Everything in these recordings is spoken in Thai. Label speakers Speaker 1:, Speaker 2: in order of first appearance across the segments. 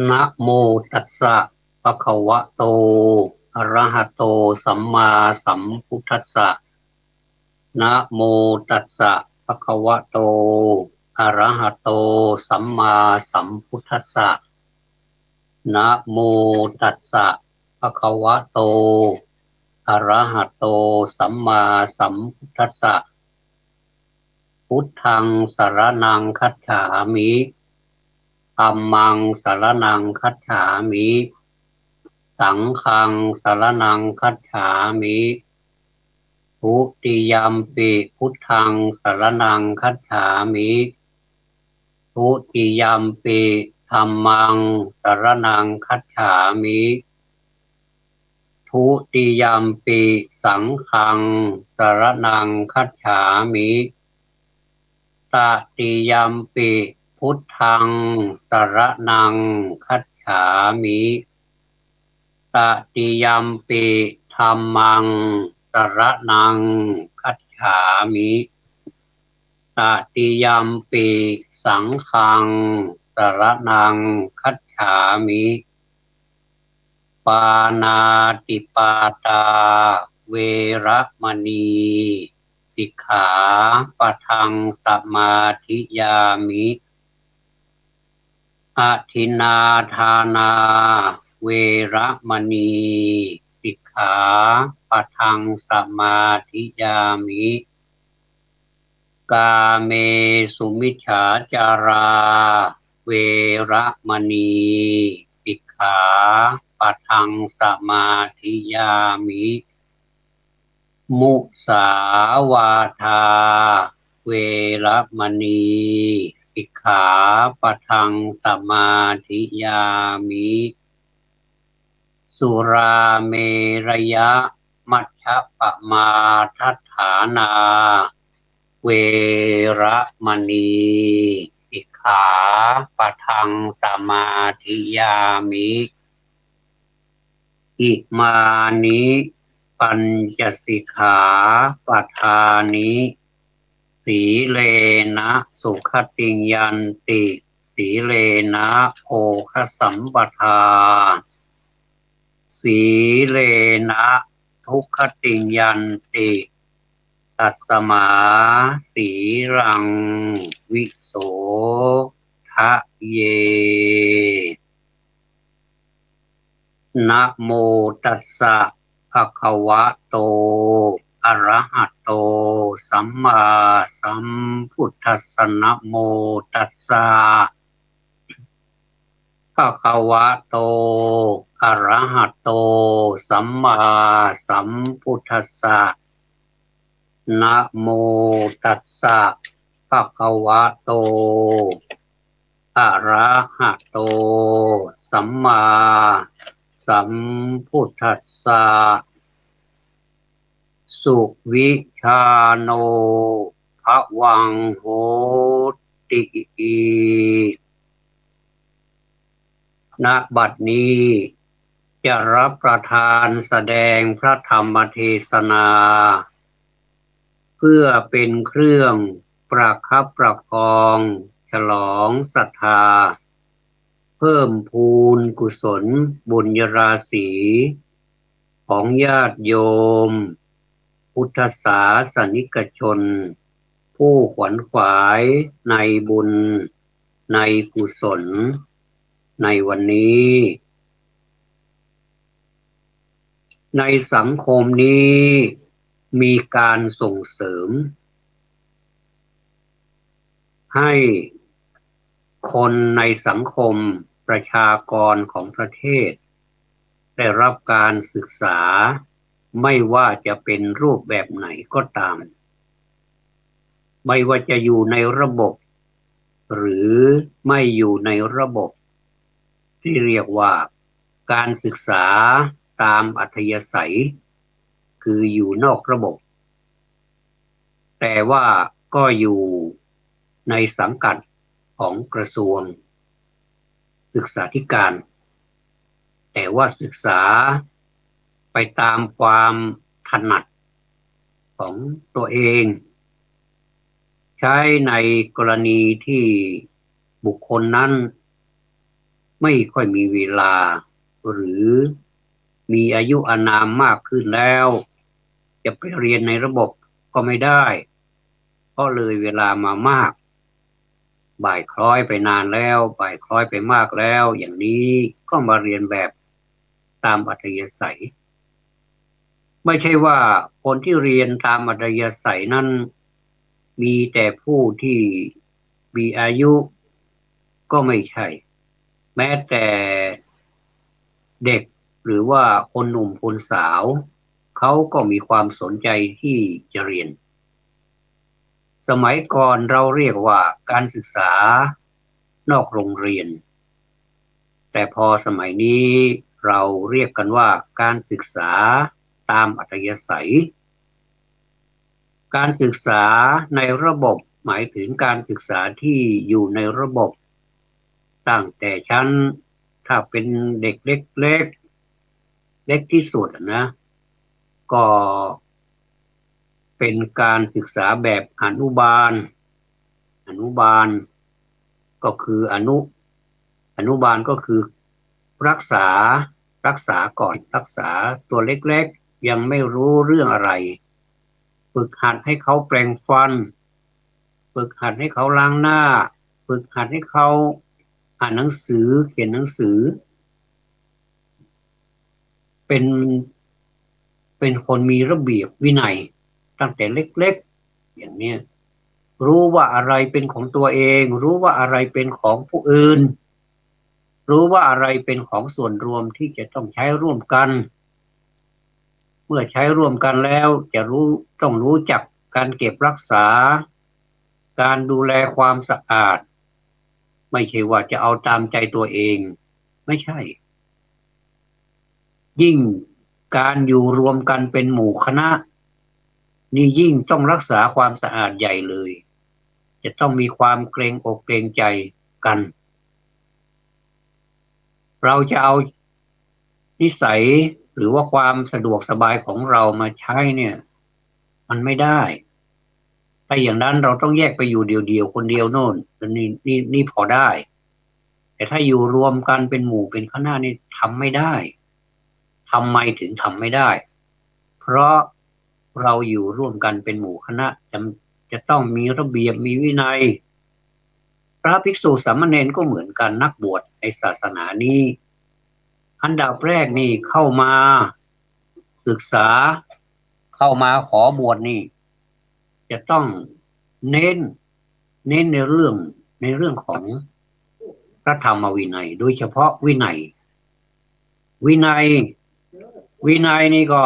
Speaker 1: นะโมตัสสะภะคะวะโตอะระหะโตสัมมาสัมพุทธัสสะนะโมตัสสะภะคะวะโตอะระหะโตสัมมาสัมพุทธัสสะนะโมตัสสะภะคะวะโตอะระหะโตสัมมาสัมพุทธัสสะพุทธังสรณังคัจฉามิธัมมังสรณังคัจฉามิสังฆังสรณังคัจฉามิทุติยัมปิพุทธังสรณังคัจฉามิทุติยัมปิธัมมังสรณังคัจฉามิทุติยัมปิสังฆังสรณังคัจฉามิตติยัมปิพุทธังสรณังคัจฉามิตติยัมปิธัมมังสรณังคัจฉามิตติยัมปิสังฆังสรณังคัจฉามิปานาติปาตาเวระมณีสิกขาปะทังสมาธิยามิอะทินนาทานาเวระมณีสิกขาปะทังสมาธิยามิกาเมสุมิจฉาจาราเวระมณีสิกขาปะทังสมาธิยามิมุสาวาทาเวระมณีสิกขาปะทังสมาธิยามิสุราเมรยะมัชฌะปมาทัฏฐานาเวระมณีสิกขาปะทังสมาธิยามิอิมานิปัญจสิกขาปทานิสีเลนะสุขติยันติสีเลนะโภคสัมปทาสีเลนะทุกขติยันติตัสมาสีรังวิโสทะเยนะโมตัสสะภะคะวะโตอะระหะโตสัมมาสัมพุทธัสสะนะโมตัสสะภะคะวะโตอะระหะโตสัมมาสัมพุทธัสสะนะโมตัสสะภะคะวะโตอะระหะโตสัมมาสัมพุทธัสสะสุวิชาโนภวังโหติณบัดนี้จะรับประทานแสดงพระธรรมเทศนาเพื่อเป็นเครื่องประคับประคองฉลองศรัทธาเพิ่มพูนกุศลบุญญราศีของญาติโยมพุทธศาสนิกชนผู้ขวนขวายในบุญในกุศลในวันนี้ในสังคมนี้มีการส่งเสริมให้คนในสังคมประชากรของประเทศได้รับการศึกษาไม่ว่าจะเป็นรูปแบบไหนก็ตามไม่ว่าจะอยู่ในระบบหรือไม่อยู่ในระบบที่เรียกว่าการศึกษาตามอัธยาศัยคืออยู่นอกระบบแต่ว่าก็อยู่ในสังกัดของกระทรวงศึกษาธิการแต่ว่าศึกษาไปตามความถนัดของตัวเองใช้ในกรณีที่บุคคลนั้น ไม่ค่อยมีเวลาหรือมีอายุอานามมากขึ้นแล้วจะไปเรียนในระบบก็ไม่ได้เพราะเลยเวลามามากบ่ายคล้อยไปนานแล้วบ่ายคล้อยไปมากแล้วอย่างนี้ก็มาเรียนแบบตามอัธยาศัยไม่ใช่ว่าคนที่เรียนตามอัธยาศัยนั้นมีแต่ผู้ที่มีอายุก็ไม่ใช่แม้แต่เด็กหรือว่าคนหนุ่มคนสาวเขาก็มีความสนใจที่จะเรียนสมัยก่อนเราเรียกว่าการศึกษานอกโรงเรียนแต่พอสมัยนี้เราเรียกกันว่าการศึกษาตามอัธยาศัยการศึกษาในระบบหมายถึงการศึกษาที่อยู่ในระบบตั้งแต่ชั้นถ้าเป็นเด็กเล็กๆเล็กที่สุดนะก็เป็นการศึกษาแบบอนุบาลก็คืออนุบาลก็คือรักษาก่อนรักษาตัวเล็กๆยังไม่รู้เรื่องอะไรฝึกหัดให้เขาแปรงฟันฝึกหัดให้เขาล้างหน้าฝึกหัดให้เขาอ่านหนังสือเขียนหนังสือเป็นคนมีระเบียบวินัยตั้งแต่เล็กๆอย่างเนี้ยรู้ว่าอะไรเป็นของตัวเองรู้ว่าอะไรเป็นของผู้อื่นรู้ว่าอะไรเป็นของส่วนรวมที่จะต้องใช้ร่วมกันเมื่อใช้ร่วมกันแล้วจะต้องรู้จักการเก็บรักษาการดูแลความสะอาดไม่ใช่ว่าจะเอาตามใจตัวเองไม่ใช่ยิ่งการอยู่รวมกันเป็นหมู่คณะนี่ยิ่งต้องรักษาความสะอาดใหญ่เลยจะต้องมีความเกรงอกเกรงใจกันเราจะเอานิสัยหรือว่าความสะดวกสบายของเรามาใช้เนี่ยมันไม่ได้ถ้าอย่างนั้นเราต้องแยกไปอยู่เดียวๆคนเดียวโน่นนี่พอได้แต่ถ้าอยู่รวมกันเป็นหมู่เป็นคณะนี่ทำไม่ได้ทำไมถึงทำไม่ได้เพราะเราอยู่ร่วมกันเป็นหมู่คณะจะต้องมีระเบียบมีวินัยพระภิกษุสามเณรก็เหมือนกันนักบวชในศาสนานี้อันดับแรกนี่เข้ามาศึกษาเข้ามาขอบวชนี่จะต้องเน้นในเรื่องของพระธรรมวินัยโดยเฉพาะวินัยวินัยนี่ก็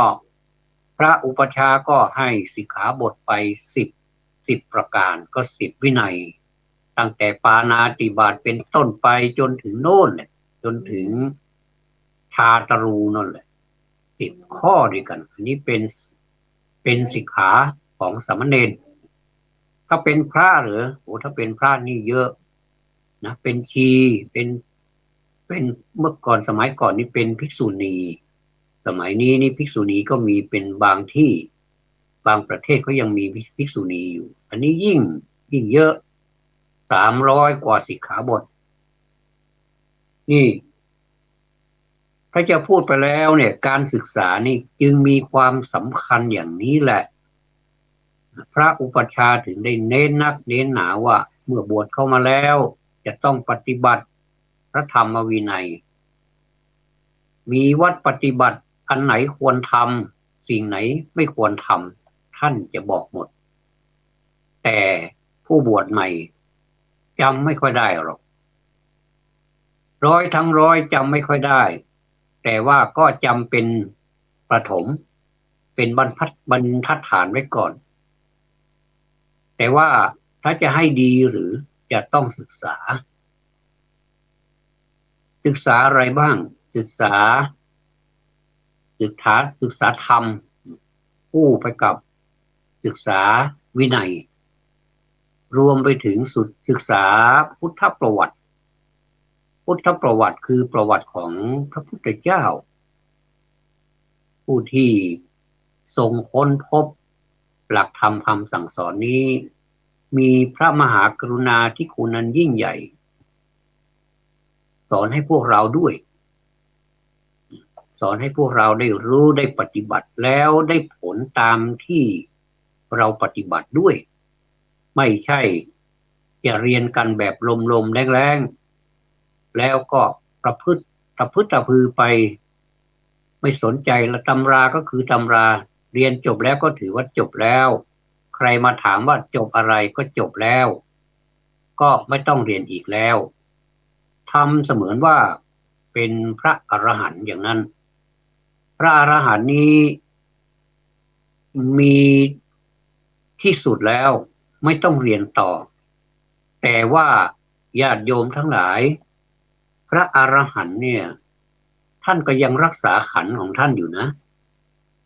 Speaker 1: พระอุปัชฌาย์ก็ให้สิกขาบทไปสิบประการก็10 วินัยตั้งแต่ปาณาติบาตเป็นต้นไปจนถึงโน่นเลยจนถึงชาตรูนั่นแหละ10 ข้อด้วยกันอันนี้เป็นสิกขาของสามเณรถ้าเป็นพระหรือโอ้ถ้าเป็นพระนี่เยอะนะเป็นชีเป็นเมื่อก่อนสมัยก่อนนี่เป็นภิกษุณีสมัยนี้นี่ภิกษุณีก็มีเป็นบางที่บางประเทศก็ยังมีภิกษุณีอยู่อันนี้ยิ่งเยอะ300 กว่าสิกขาบทนี่ถ้าจะพูดไปแล้วเนี่ยการศึกษานี่จึงมีความสำคัญอย่างนี้แหละพระอุปัชฌาย์ถึงได้เน้นนักเน้นหนาว่าเมื่อบวชเข้ามาแล้วจะต้องปฏิบัติพระธรรมวินัยมีวัดปฏิบัติอันไหนควรทำสิ่งไหนไม่ควรทำท่านจะบอกหมดแต่ผู้บวชใหม่จำไม่ค่อยได้หรอกร้อยทั้งร้อยจำไม่ค่อยได้แต่ว่าก็จำเป็นประถมเป็นบรรทัดฐานไว้ก่อนแต่ว่าถ้าจะให้ดีหรือจะต้องศึกษาอะไรบ้างศึกษาศึกษาธรรมคู่ไปกับศึกษาวินัยรวมไปถึงศึกษาพุทธประวัติคือประวัติของพระพุทธเจ้าผู้ที่ทรงค้นพบหลักธรรมคำสั่งสอนนี้มีพระมหากรุณาธิคุณอันยิ่งใหญ่ สอนให้พวกเราด้วยสอนให้พวกเราได้รู้ได้ปฏิบัติแล้วได้ผลตามที่เราปฏิบัติด้วยไม่ใช่จะเรียนกันแบบลมๆแรงๆแล้วก็ประพฤติไปไม่สนใจละตำราก็คือตำราเรียนจบแล้วก็ถือว่าจบแล้วใครมาถามว่าจบอะไรก็จบแล้วก็ไม่ต้องเรียนอีกแล้วทำเสมือนว่าเป็นพระอรหันต์อย่างนั้นพระอรหันต์นี้มีที่สุดแล้วไม่ต้องเรียนต่อแต่ว่าญาติโยมทั้งหลายพระอรหันต์เนี่ยท่านก็ยังรักษาขันธ์ของท่านอยู่นะ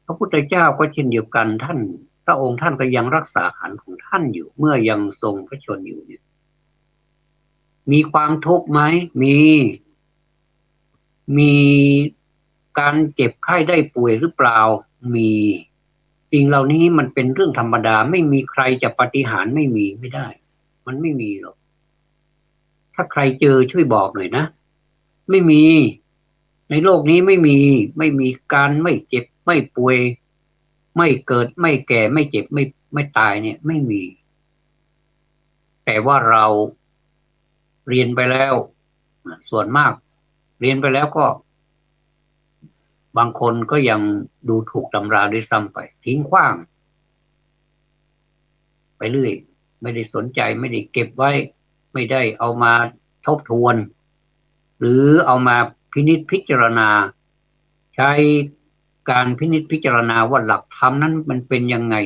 Speaker 1: พระพุทธเจ้าก็เช่นเดียวกันท่านพระองค์ท่านก็ยังรักษาขันธ์ของท่านอยู่เมื่อยังทรงพระชนอยู่เนี่ยมีความทุกข์ไหมมีการเจ็บไข้ได้ป่วยหรือเปล่ามีสิ่งเหล่านี้มันเป็นเรื่องธรรมดาไม่มีใครจะปาฏิหาริย์ไม่ได้มันไม่มีหรอกถ้าใครเจอช่วยบอกหน่อยนะไม่มีในโลกนี้ไม่มีการไม่เจ็บไม่ป่วยไม่เกิดไม่แก่ไม่เจ็บไม่ตายเนี่ยไม่มีแต่ว่าเราเรียนไปแล้วส่วนมากเรียนไปแล้วก็บางคนก็ยังดูถูกตำราด้วยซ้ำไปทิ้งขว้างไปเรื่อยไม่ได้สนใจไม่ได้เก็บไว้ไม่ได้เอามาทบทวนหรือเอามาพินิจพิจารณาใช้การพินิจพิจารณาว่าหลักธรรมนั้นมันเป็นยังไง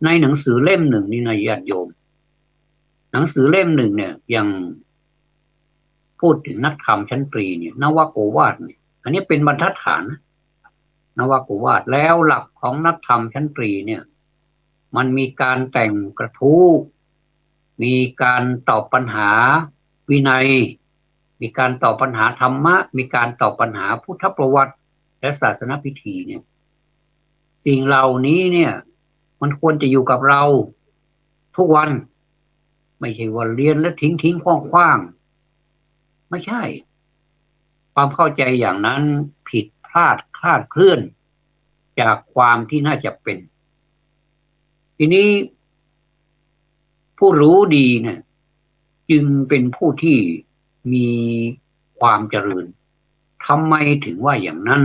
Speaker 1: ในหนังสือเล่มหนึ่งนี่นะญาติโยมหนังสือเล่มหนึ่งเนี่ยยังพูดถึงนักธรรมชั้นตรีเนี่ยนวโกวาทเนี่ยอันนี้เป็นบรรทัดฐานนวโกวาทแล้วหลักของนักธรรมชั้นตรีเนี่ยมันมีการแต่งกระทู้มีการตอบปัญหาวินัยมีการตอบปัญหาธรรมะมีการตอบปัญหาพุทธประวัติและศาสนพิธีเนี่ยสิ่งเหล่านี้เนี่ยมันควรจะอยู่กับเราทุกวันไม่ใช่ว่าเรียนแล้วทิ้งขว้างไม่ใช่ความเข้าใจอย่างนั้นผิดพลาดคลาดเคลื่อนจากความที่น่าจะเป็นทีนี้ผู้รู้ดีเนี่ยจึงเป็นผู้ที่มีความเจริญทำไมถึงว่าอย่างนั้น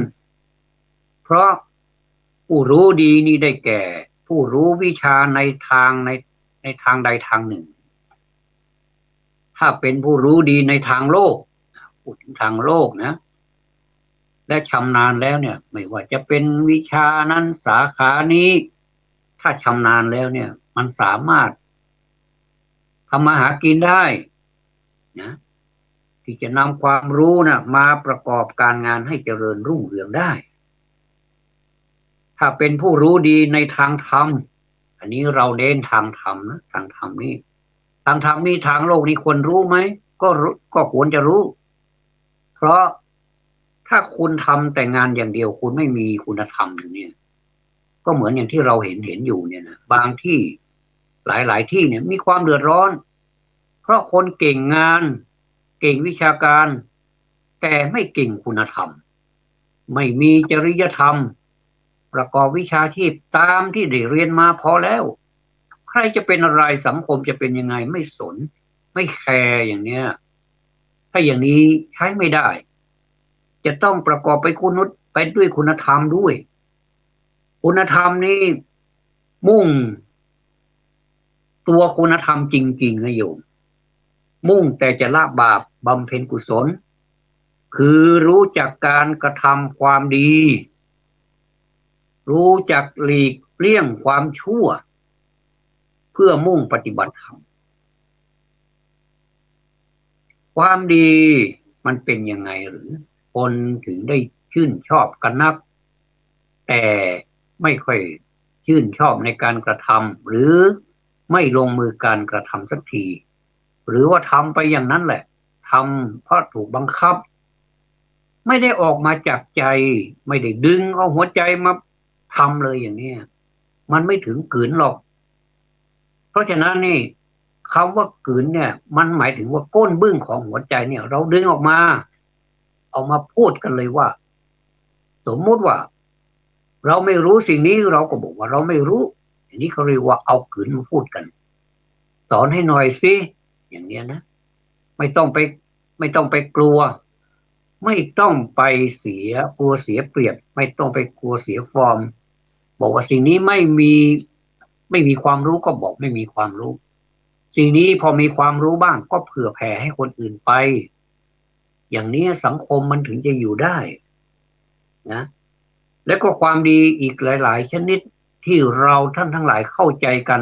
Speaker 1: เพราะผู้รู้ดีนี่ได้แก่ผู้รู้วิชาในทางใดทางหนึ่งถ้าเป็นผู้รู้ดีในทางโลกพูดถึงทางโลกนะและชำนาญแล้วเนี่ยไม่ว่าจะเป็นวิชานั้นสาขานี้ถ้าชำนาญแล้วเนี่ยมันสามารถทำมาหากินได้นะที่จะนำความรู้นะมาประกอบการงานให้เจริญรุ่งเรืองได้ถ้าเป็นผู้รู้ดีในทางธรรมอันนี้เราเน้นทางธรรมนะทางธรรมนี่ทางธรรมนี่ทางโลกนี่ควรรู้ไหมก็ควรจะรู้เพราะถ้าคุณทำแต่งานอย่างเดียวคุณไม่มีคุณธรรมอย่างนี้ก็เหมือนอย่างที่เราเห็นอยู่เนี่ยนะบางที่หลายที่เนี่ยมีความเดือดร้อนเพราะคนเก่งงานเก่งวิชาการแต่ไม่เก่งคุณธรรมไม่มีจริยธรรมประกอบวิชาชีพตามที่ได้เรียนมาพอแล้วใครจะเป็นอะไรสังคมจะเป็นยังไงไม่สนไม่แคร์อย่างเนี้ยถ้าอย่างนี้ใช้ไม่ได้จะต้องประกอบไปด้วยคุณธรรมด้วยคุณธรรมนี้มุ่งตัวคุณธรรมจริงๆนะโยมมุ่งแต่จะละบาปบำเพ็ญกุศลคือรู้จักการกระทำความดีรู้จักหลีกเลี่ยงความชั่วเพื่อมุ่งปฏิบัติธรรมความดีมันเป็นยังไงหรือคนถึงได้ชื่นชอบกันนักแต่ไม่ค่อยชื่นชอบในการกระทำหรือไม่ลงมือการกระทำสักทีหรือว่าทำไปอย่างนั้นแหละทำเพราะถูกบังคับไม่ได้ออกมาจากใจไม่ได้ดึงเอาหัวใจมาทำเลยอย่างนี้มันไม่ถึงขืนหรอกเพราะฉะนั้นนี่ คำว่ากืนเนี่ยมันหมายถึงว่าก้นบึ้งของหัวใจเนี่ยเราดึงออกมาพูดกันเลยว่าสมมุติว่าเราไม่รู้สิ่งนี้เราก็บอกว่าเราไม่รู้อันนี้เขาเรียกว่าเอากืนมาพูดกันสอนให้หน่อยสิอย่างเนี้ยนะไม่ต้องไปไม่ต้องไปกลัวไม่ต้องไปกลัวเสียเปรียบไม่ต้องไปกลัวเสียฟอร์มบอกว่าสิ่งนี้ไม่มีความรู้ก็บอกไม่มีความรู้สิ่งนี้พอมีความรู้บ้างก็เผื่อแผ่ให้คนอื่นไปอย่างนี้สังคมมันถึงจะอยู่ได้นะและก็ความดีอีกหลายๆชนิดที่เราท่านทั้งหลายเข้าใจกัน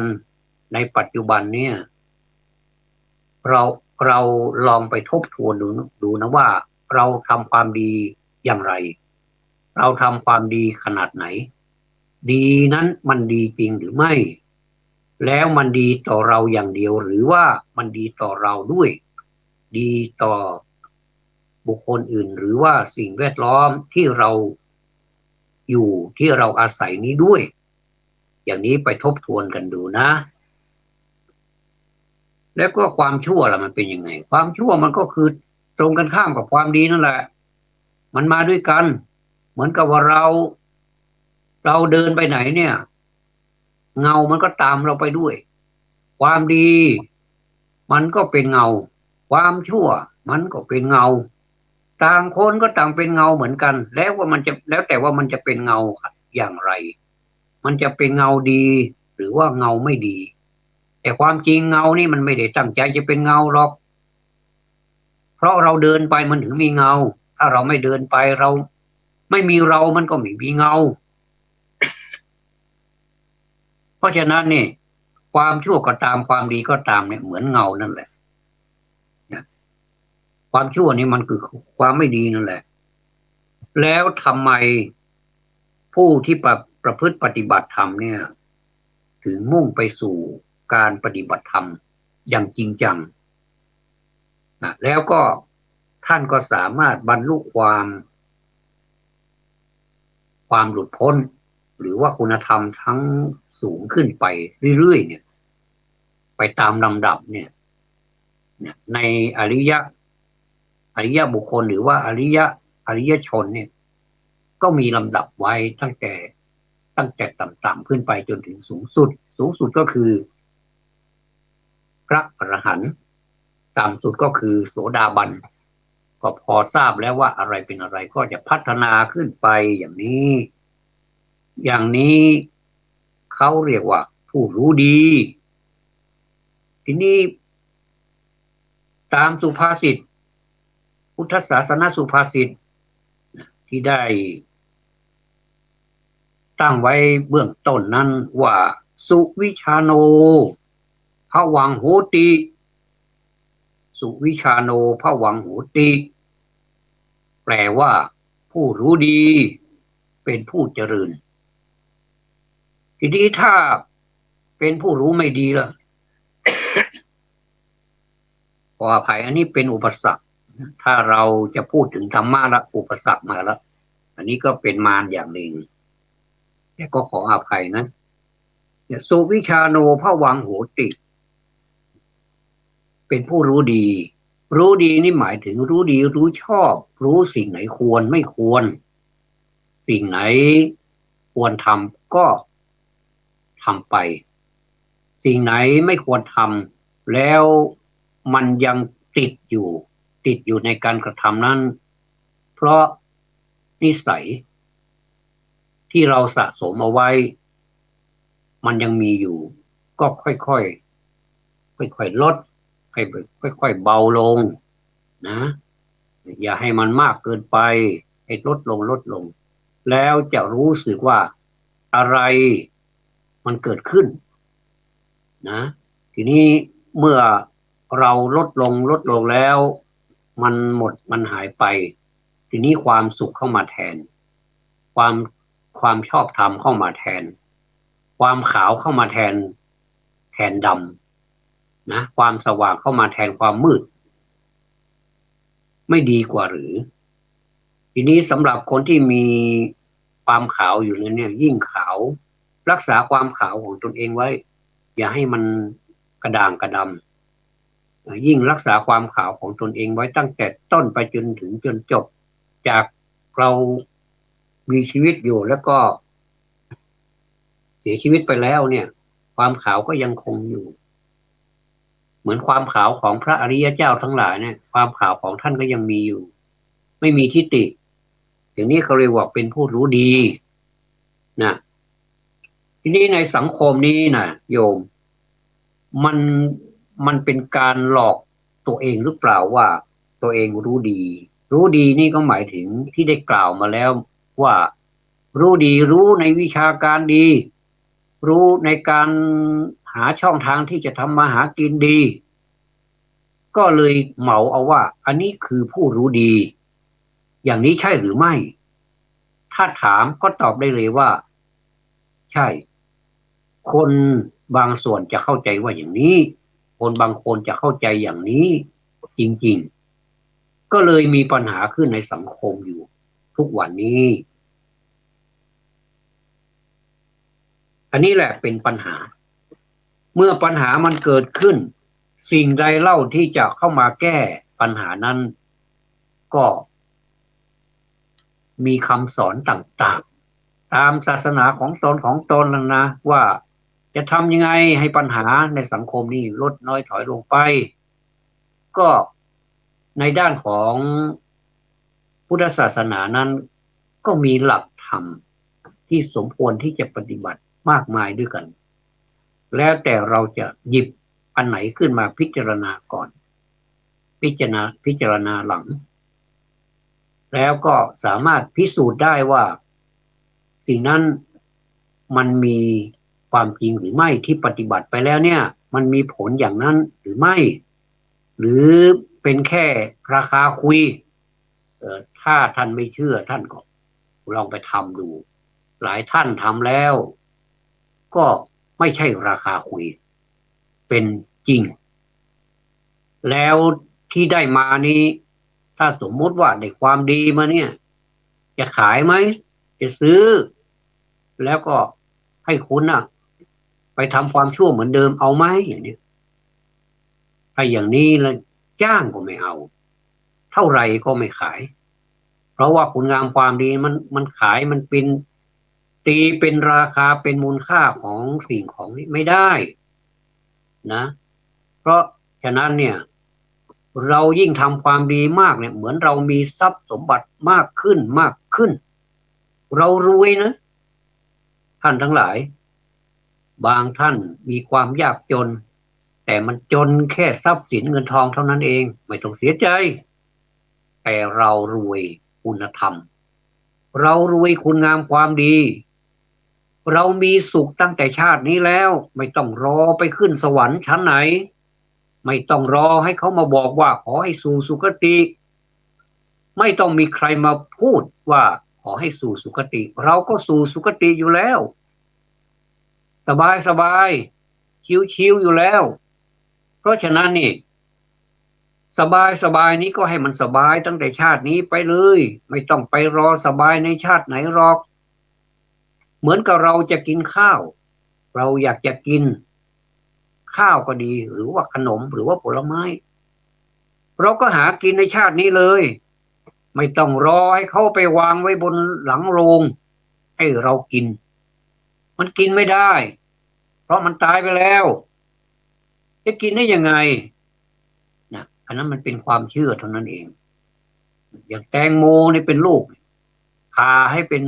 Speaker 1: ในปัจจุบันเนี่ยเราเราลองไปทบทวนดูนะว่าเราทำความดีอย่างไรเราทำความดีขนาดไหนดีนั้นมันดีจริงหรือไม่แล้วมันดีต่อเราอย่างเดียวหรือว่ามันดีต่อเราด้วยดีต่อบุคคลอื่นหรือว่าสิ่งแวดล้อมที่เราอยู่ที่เราอาศัยนี้ด้วยอย่างนี้ไปทบทวนกันดูนะแล้วก็ความชั่วล่ะมันเป็นยังไงความชั่วมันก็คือตรงกันข้ามกับความดีนั่นแหละมันมาด้วยกันเหมือนกับว่าเราเดินไปไหนเนี่ยเงามันก็ตามเราไปด้วยความดีมันก็เป็นเงาความชั่วมันก็เป็นเงาต่างคนก็ต่างเป็นเงาเหมือนกันแล้วแต่ว่ามันจะเป็นเงาอย่างไรมันจะเป็นเงาดีหรือว่าเงาไม่ดีแต่ความจริงเงานี่มันไม่ได้ตั้งใจจะเป็นเงาหรอกเพราะเราเดินไปมันถึงมีเงาถ้าเราไม่เดินไปเราไม่มีเรามันก็ไม่มีเงาเพราะฉะนั้นนี่ความชั่วก็ตามความดีก็ตามเนี่ยเหมือนเงานั่นแหละความชั่วนี่มันคือความไม่ดีนั่นแหละแล้วทำไมผู้ที่ประพฤติปฏิบัติธรรมเนี่ยถึงมุ่งไปสู่การปฏิบัติธรรมอย่างจริงจังแล้วก็ท่านก็สามารถบรรลุความหลุดพ้นหรือว่าคุณธรรมทั้งสูงขึ้นไปเรื่อยๆเนี่ยไปตามลำดับเนี่ยในอริยบุคคลหรือว่าอริยชนเนี่ยก็มีลำดับไว้ตั้งแต่ต่ำๆขึ้นไปจนถึงสูงสุดก็คือพระอรหันต์ต่ำสุดก็คือโสดาบันก็พอทราบแล้วว่าอะไรเป็นอะไรก็จะพัฒนาขึ้นไปอย่างนี้เขาเรียกว่าผู้รู้ดีทีนี้ตามสุภาษิตพุทธศาสนาสุภาษิตที่ได้ตั้งไว้เบื้องต้นนั้นว่าสุวิชาโนภวังโหติสุวิชาโนภวังโหติแปลว่าผู้รู้ดีเป็นผู้เจริญทีนี้ถ้าเป็นผู้รู้ไม่ดีล่ะขออภัยอันนี้เป็นอุปสรรคถ้าเราจะพูดถึงธรรมะละอุปสรรคมาแล้วอันนี้ก็เป็นมารอย่างหนึ่งแต่ก็ขออภัยนะสุวิชาโนภวังโหติเป็นผู้รู้ดีรู้ดีนี่หมายถึงรู้ดีรู้ชอบรู้สิ่งไหนควรไม่ควรสิ่งไหนควรทำก็ทำไปสิ่งไหนไม่ควรทำแล้วมันยังติดอยู่ในการกระทำนั้นเพราะนิสัยที่เราสะสมเอาไว้มันยังมีอยู่ก็ค่อยๆลดค่อยๆเบาลงนะอย่าให้มันมากเกินไปให้ลดลงแล้วจะรู้สึกว่าอะไรมันเกิดขึ้นนะทีนี้เมื่อเราลดลงแล้วมันหมดมันหายไปทีนี้ความสุขเข้ามาแทนความความชอบธรรมเข้ามาแทนความขาวเข้ามาแทนดำนะความสว่างเข้ามาแทนความมืดไม่ดีกว่าหรือทีนี้สำหรับคนที่มีความขาวอยู่เนี่ยยิ่งขาวรักษาความขาวของตนเองไว้อย่าให้มันกระด่างกระดำ ยิ่งรักษาความขาวของตนเองไว้ตั้งแต่ต้นไปจนถึงจนจบจากเรามีชีวิตอยู่แล้วก็เสียชีวิตไปแล้วเนี่ยความขาวก็ยังคงอยู่เหมือนความขาวของพระอริยเจ้าทั้งหลายเนี่ยความขาวของท่านก็ยังมีอยู่ไม่มีทิฏฐิอย่างนี้เขาเรียกว่าเป็นผู้รู้ดีนะทีนี้ในสังคมนี้นะโยมมันมันเป็นการหลอกตัวเองหรือเปล่าว่าตัวเองรู้ดีรู้ดีนี่ก็หมายถึงที่ได้กล่าวมาแล้วว่ารู้ดีรู้ในวิชาการดีรู้ในการหาช่องทางที่จะทำมาหากินดีก็เลยเหมาเอาว่าอันนี้คือผู้รู้ดีอย่างนี้ใช่หรือไม่ถ้าถามก็ตอบได้เลยว่าใช่คนบางส่วนจะเข้าใจว่าอย่างนี้คนบางคนจะเข้าใจอย่างนี้จริงๆก็เลยมีปัญหาขึ้นในสังคมอยู่ทุกวันนี้อันนี้แหละเป็นปัญหาเมื่อปัญหามันเกิดขึ้นสิ่งใดเล่าที่จะเข้ามาแก้ปัญหานั้นก็มีคำสอนต่างๆตามศาสนาของตนแล้วนะว่าจะทำยังไงให้ปัญหาในสังคมนี้ลดน้อยถอยลงไปก็ในด้านของพุทธศาสนานั้นก็มีหลักธรรมที่สมควรที่จะปฏิบัติมากมายด้วยกันแล้วแต่เราจะหยิบอันไหนขึ้นมาพิจารณาก่อนพิจารณาหลังแล้วก็สามารถพิสูจน์ได้ว่าสิ่งนั้นมันมีความจริงหรือไม่ที่ปฏิบัติไปแล้วเนี่ยมันมีผลอย่างนั้นหรือไม่หรือเป็นแค่ราคาคุยถ้าท่านไม่เชื่อท่านก็ลองไปทำดูหลายท่านทำแล้วก็ไม่ใช่ราคาคุยเป็นจริงแล้วที่ได้มานี้ถ้าสมมติว่าได้ความดีมาเนี่ยจะขายไหมจะซื้อแล้วก็ให้คุณน่ะไปทำความชั่วเหมือนเดิมเอาไหมอย่างนี้ถ้าอย่างนี้แล้วจ้างก็ไม่เอาเท่าไหร่ก็ไม่ขายเพราะว่าคุณงามความดีมันขายมันเป็นตีเป็นราคาเป็นมูลค่าของสิ่งของนี้ไม่ได้นะเพราะฉะนั้นเนี่ยเรายิ่งทำความดีมากเนี่ยเหมือนเรามีทรัพย์สมบัติมากขึ้นมากขึ้นเรารวยนะท่านทั้งหลายบางท่านมีความยากจนแต่มันจนแค่ทรัพย์สินเงินทองเท่านั้นเองไม่ต้องเสียใจแต่เรารวยคุณธรรมเรารวยคุณงามความดีเรามีสุขตั้งแต่ชาตินี้แล้วไม่ต้องรอไปขึ้นสวรรค์ชั้นไหนไม่ต้องรอให้เขามาบอกว่าขอให้สู่สุคติไม่ต้องมีใครมาพูดว่าขอให้สู่สุคติเราก็สู่สุคติอยู่แล้วสบายสบายชิวๆอยู่แล้วเพราะฉะนั้นนี่สบายสบายนี้ก็ให้มันสบายตั้งแต่ชาตินี้ไปเลยไม่ต้องไปรอสบายในชาติไหนหรอกเหมือนกับเราจะกินข้าวเราอยากจะกินข้าวก็ดีหรือว่าขนมหรือว่าผลไม้เราก็หากินในชาตินี้เลยไม่ต้องรอให้เขาไปวางไว้บนหลังโรงให้เรากินมันกินไม่ได้เพราะมันตายไปแล้วจะกินได้ยังไงนะอันนั้นมันเป็นความเชื่อเท่านั้นเองอย่างแตงโมนี่เป็นลูกพาให้เป็น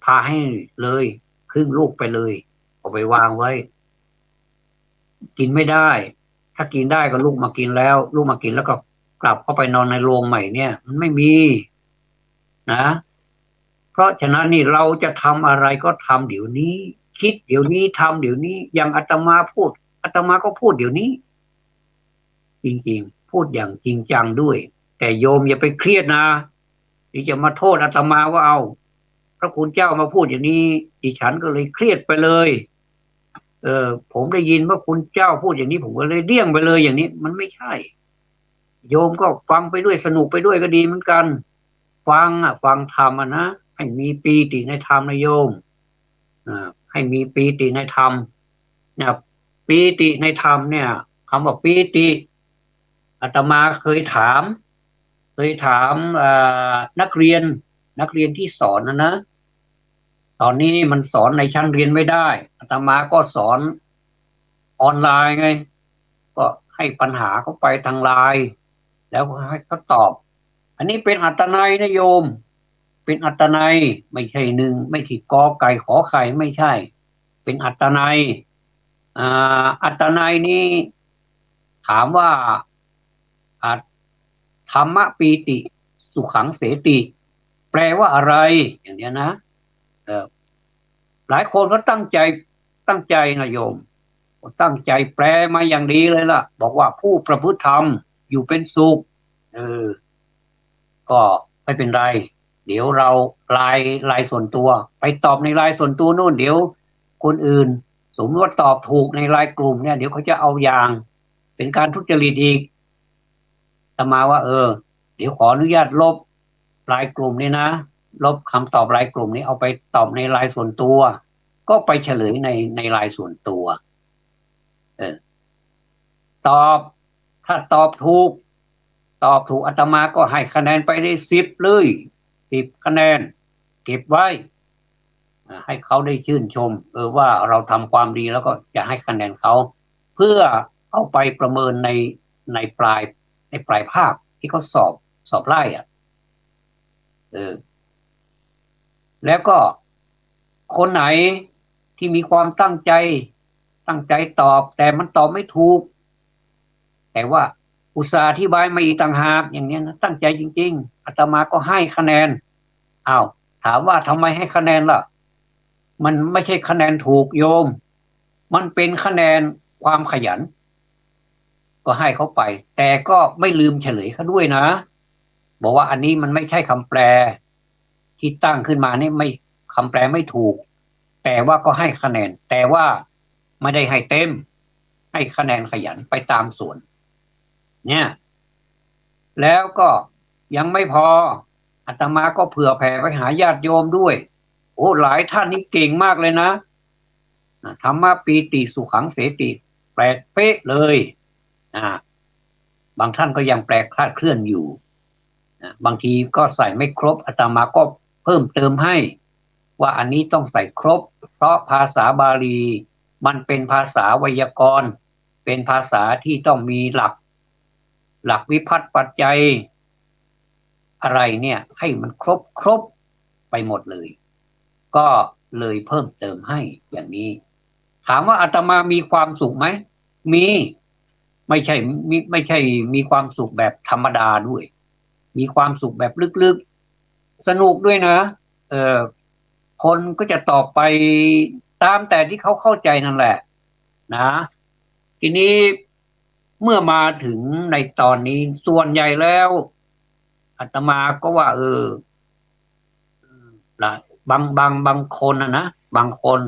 Speaker 1: พาให้เลยครึ่งลูกไปเลยเอาไปวางไว้กินไม่ได้ถ้ากินได้ก็ลูกมากินแล้วลูกมากินแล้วก็กลับเข้าไปนอนในโรงใหม่เนี่ยมันไม่มีนะเพราะฉะนั้นนี่เราจะทำอะไรก็ทำเดี๋ยวนี้คิดเดี๋ยวนี้ทำเดี๋ยวนี้อย่างอาตมาพูดอาตมาก็พูดเดี๋ยวนี้จริงๆพูดอย่างจริงจังด้วยแต่โยมอย่าไปเครียดนะที่จะมาโทษอาตมาว่าเอาพระคุณเจ้ามาพูดอย่างนี้ดิฉันก็เลยเครียดไปเลยผมได้ยินว่าคุณเจ้าพูดอย่างนี้ผมก็เลยเลี่ยงไปเลยอย่างนี้มันไม่ใช่โยมก็ฟังไปด้วยสนุกไปด้วยก็ดีเหมือนกันฟังธรรมนะให้มีปีติในธรรมนะโยมให้มีปีติในธรรมเนี่ยปีติในธรรมเนี่ยคำว่าปีติ อาตมาเคยถามนักเรียนที่สอนนะตอนนี้มันสอนในชั้นเรียนไม่ได้อาตมาก็สอนออนไลน์ไงก็ให้ปัญหาเขาไปทางไลน์แล้วก็ให้เขาตอบอันนี้เป็นอัตนัยนะโยมเป็นอัตนัยไม่ใช่หนึ่งไม่ใช่กอไก่ขอไข่ไม่ใช่เป็นอัตนัยอัตนัยนี้ถามว่าอาธรรมปีติสุขังเสติแปลว่าอะไรอย่างเนี้ยนะเออหลายคนก็ตั้งใจนะโยมตั้งใจแปลมาอย่างดีเลยล่ะบอกว่าผู้ประพฤติธรรมอยู่เป็นสุขเออก็ไม่เป็นไรเดี๋ยวเราไลน์ส่วนตัวไปตอบในไลน์ส่วนตัวนู่นเดี๋ยวคนอื่นสมมติว่าตอบถูกในไลน์กลุ่มเนี่ยเดี๋ยวเขาจะเอาอย่างเป็นการทุจริตอีกแต่มาว่าเดี๋ยวขออนุญาตลบไลน์กลุ่มนี้นะลบคำตอบไลน์กลุ่มนี้เอาไปตอบในไลน์ส่วนตัวก็ไปเฉลยในไลน์ส่วนตัวเออตอบถ้าตอบถูกอาตมาก็ให้คะแนนไปได้10เลย10 คะแนนเก็บไว้ให้เขาได้ชื่นชมว่าเราทำความดีแล้วก็จะให้คะแนนเขาเพื่อเอาไปประเมินในปลายในปลายภาคที่เขาสอบไล่เออแล้วก็คนไหนที่มีความตั้งใจตอบแต่มันตอบไม่ถูกแต่ว่าอุตส่าห์อธิบายมาอีกต่างหากอย่างนี้นะตั้งใจจริงๆอาตมาก็ให้คะแนนอ้าวถามว่าทำไมให้คะแนนล่ะมันไม่ใช่คะแนนถูกโยมมันเป็นคะแนนความขยันก็ให้เขาไปแต่ก็ไม่ลืมเฉลยเขาด้วยนะบอกว่าอันนี้มันไม่ใช่คำแปลที่ตั้งขึ้นมานี่ไม่คำแปลไม่ถูกแต่ว่าก็ให้คะแนนแต่ว่าไม่ได้ให้เต็มให้คะแนนขยันไปตามส่วนเนี่ยแล้วก็ยังไม่พออาตมาก็เผื่อแผ่ไปหาญาติโยมด้วยโอ้หลายท่านนี่เก่งมากเลยนะธรรมะปีติสุขังเสติแปลกเป๊ะเลยอ่าบางท่านก็ยังแปลกคลาดเคลื่อนอยู่บางทีก็ใส่ไม่ครบอาตมาก็เพิ่มเติมให้ว่าอันนี้ต้องใส่ครบเพราะภาษาบาลีมันเป็นภาษาไวยากรณ์เป็นภาษาที่ต้องมีหลักวิพัตน์ปัจจัยอะไรเนี่ยให้มันครบไปหมดเลยก็เลยเพิ่มเติมให้อย่างนี้ถามว่าอาตมามีความสุขไหมมีไม่ใช่มีความสุขแบบธรรมดาด้วยมีความสุขแบบลึกๆสนุกด้วยนะเออคนก็จะตอบไปตามแต่ที่เขาเข้าใจนั่นแหละนะทีนี้เมื่อมาถึงในตอนนี้ส่วนใหญ่แล้วอาตมาก็ว่าละบางคนนะบางคน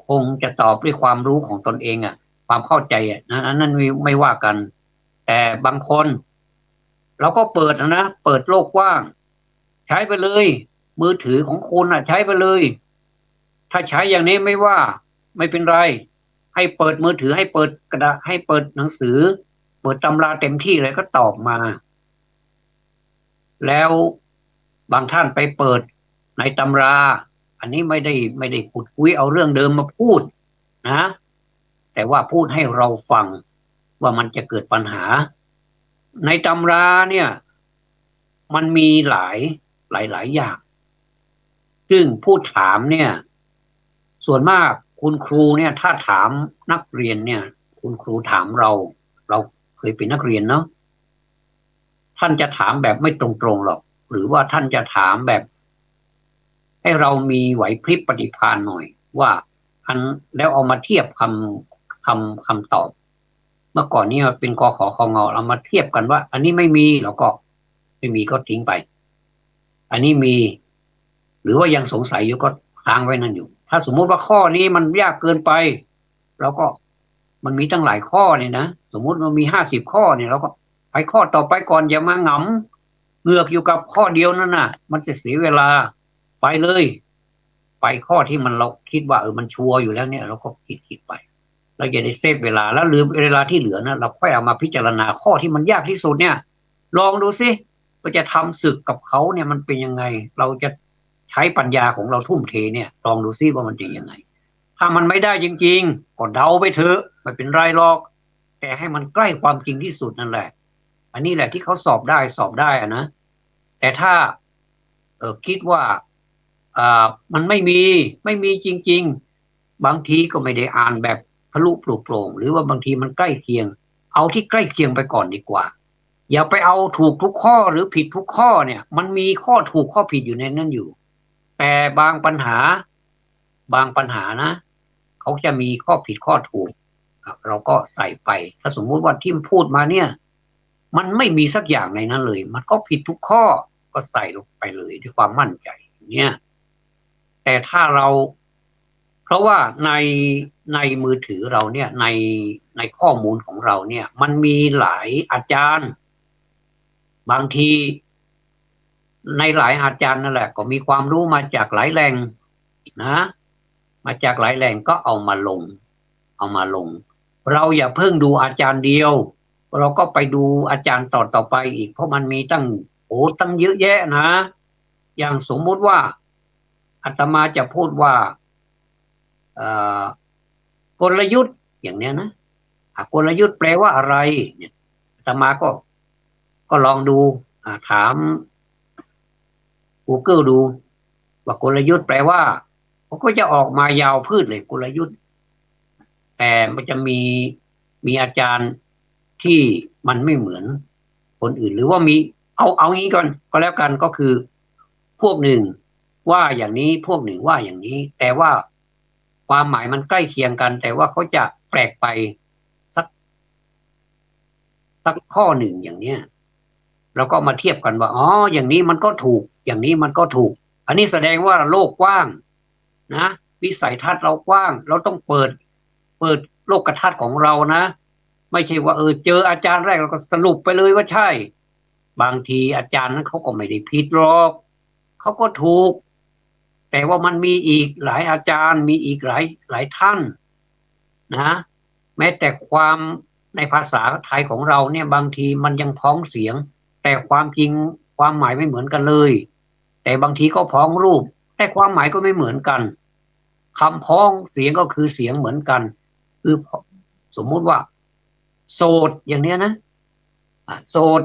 Speaker 1: คงจะตอบด้วยความรู้ของตนเองความเข้าใจนะนั่นไม่ว่ากันแต่บางคนเราก็เปิดนะเปิดโลกกว้างใช้ไปเลยมือถือของคุณใช้ไปเลยถ้าใช้อย่างนี้ไม่ว่าไม่เป็นไรให้เปิดมือถือให้เปิดกระดาษให้เปิดหนังสือเปิดตำราเต็มที่เลยก็ตอบมาแล้วบางท่านไปเปิดในตำราอันนี้ไม่ได้ขุดคุยเอาเรื่องเดิมมาพูดนะแต่ว่าพูดให้เราฟังว่ามันจะเกิดปัญหาในตำราเนี่ยมันมีหลายอย่างซึ่งผู้ถามเนี่ยส่วนมากคุณครูเนี่ยถ้าถามนักเรียนเนี่ยคุณครูถามเราเคยเป็นนักเรียนเนาะท่านจะถามแบบไม่ตรงๆหรอกหรือว่าท่านจะถามแบบให้เรามีไหวพริบปฏิภาณหน่อยว่าอันแล้วเอามาเทียบคำตอบเมื่อก่อนนี้เป็นกขคงเรามาเทียบกันว่าอันนี้ไม่มีเราก็ไม่มีก็ทิ้งไปอันนี้มีหรือว่ายังสงสัยอยู่ก็ค้างไว้นั่นอยู่ถ้าสมมุติว่าข้อนี้มันยากเกินไปเราก็มันมีตั้งหลายข้อเนี่ยนะสมมุติมันมี50 ข้อเนี่ยเราก็ไปข้อต่อไปก่อนอย่ามาหงำเหงือกอยู่กับข้อเดียวนั่นน่ะมันจะเสียเวลาไปเลยไปข้อที่มันเราคิดว่ามันชัวร์อยู่แล้วเนี่ยเราก็คิดไป เราจะได้เซฟเวลาแล้วลืมเวลาที่เหลือนะเราค่อยเอามาพิจารณาข้อที่มันยากที่สุดเนี่ยลองดูสิว่าจะทำศึกกับเขาเนี่ยมันเป็นยังไงเราจะใช้ปัญญาของเราทุ่มเทเนี่ยลองดูซิว่ามันจะยังไงถ้ามันไม่ได้จริงๆก็เดาไปเถอะไม่เป็นไรหรอกแต่ให้มันใกล้ความจริงที่สุดนั่นแหละอันนี้แหละที่เขาสอบได้อะนะแต่ถ้าคิดว่ามันไม่มีจริงๆบางทีก็ไม่ได้อ่านแบบทะลุปลุกโปร่งหรือว่าบางทีมันใกล้เคียงเอาที่ใกล้เคียงไปก่อนดีกว่าอย่าไปเอาถูกทุกข้อหรือผิดทุกข้อเนี่ยมันมีข้อถูกข้อผิดอยู่ในนั้นอยู่แต่บางปัญหานะเขาจะมีข้อผิดข้อถูกเราก็ใส่ไปถ้าสมมุติว่าที่พูดมาเนี่ยมันไม่มีสักอย่างในนั้นเลยมันก็ผิดทุกข้อก็ใส่ลงไปเลยด้วยความมั่นใจเนี่ยแต่ถ้าเราเพราะว่าในมือถือเราเนี่ยในข้อมูลของเราเนี่ยมันมีหลายอาจารย์บางทีในหลายอาจารย์นั่นแหละก็มีความรู้มาจากหลายแหล่งนะมาจากหลายแหล่งก็เอามาลงเราอย่าเพิ่งดูอาจารย์เดียวเราก็ไปดูอาจารย์ต่อไปอีกเพราะมันมีตั้งเยอะแยะนะอย่างสมมุติว่าอาตมาจะพูดว่าเอ่อกลยุทธ์อย่างเนี้ยนะกลยุทธ์แปลว่าอะไรเนี่ยอาตมาก็ลองดูถาม Google ดูว่ากลยุทธ์แปลว่าเขาก็จะออกมายาวพืชเลยกลยุทธ์แต่มันจะมีอาจารย์ที่มันไม่เหมือนคนอื่นหรือว่ามีเอางี้ก่อนก็แล้วกันก็คือพวกหนึ่งว่าอย่างนี้พวกหนึ่งว่าอย่างนี้แต่ว่าความหมายมันใกล้เคียงกันแต่ว่าเขาจะแปลกไปสักสักข้อหนึ่งอย่างเนี้ยเราก็มาเทียบกันว่าอ๋ออย่างนี้มันก็ถูกอย่างนี้มันก็ถูกอันนี้แสดงว่าโลกกว้างนะวิสัยทัศน์เรากว้างเราต้องเปิดโลกทัศน์ของเรานะไม่ใช่ว่าเจออาจารย์แรกเราก็สรุปไปเลยว่าใช่บางทีอาจารย์นั้นเขาก็ไม่ได้ผิดหรอกเขาก็ถูกแต่ว่ามันมีอีกหลายอาจารย์มีอีกหลายท่านนะแม้แต่ความในภาษาไทยของเราเนี่ยบางทีมันยังพ้องเสียงแต่ความจริงความหมายไม่เหมือนกันเลยแต่บางทีก็พ้องรูปแต่ความหมายก็ไม่เหมือนกันคำพ้องเสียงก็คือเสียงเหมือนกันคือสมมุติว่าโสดอย่างเนี้ยนะโสด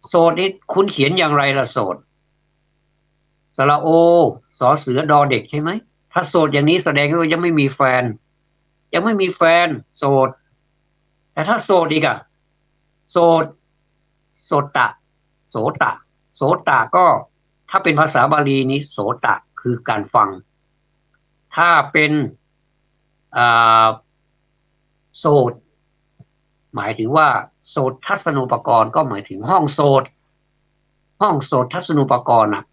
Speaker 1: โสดนี่คุณเขียนอย่างไรล่ะโสดสระโอสอเสือดอเด็กใช่ไหมถ้าโสดอย่างนี้แสดงว่ายังไม่มีแฟนยังไม่มีแฟนโสดแต่ถ้าโสดอีกอะโสดโสตะโสตะโสตะก็ถ้าเป็นภาษาบาลีนี้โสตะคือการฟังถ้าเป็นอ่าโสดหมายถึงว่าโสตทัศนูปกรณ์ก็หมายถึงห้องโสตทัศนูปกรณ์อะ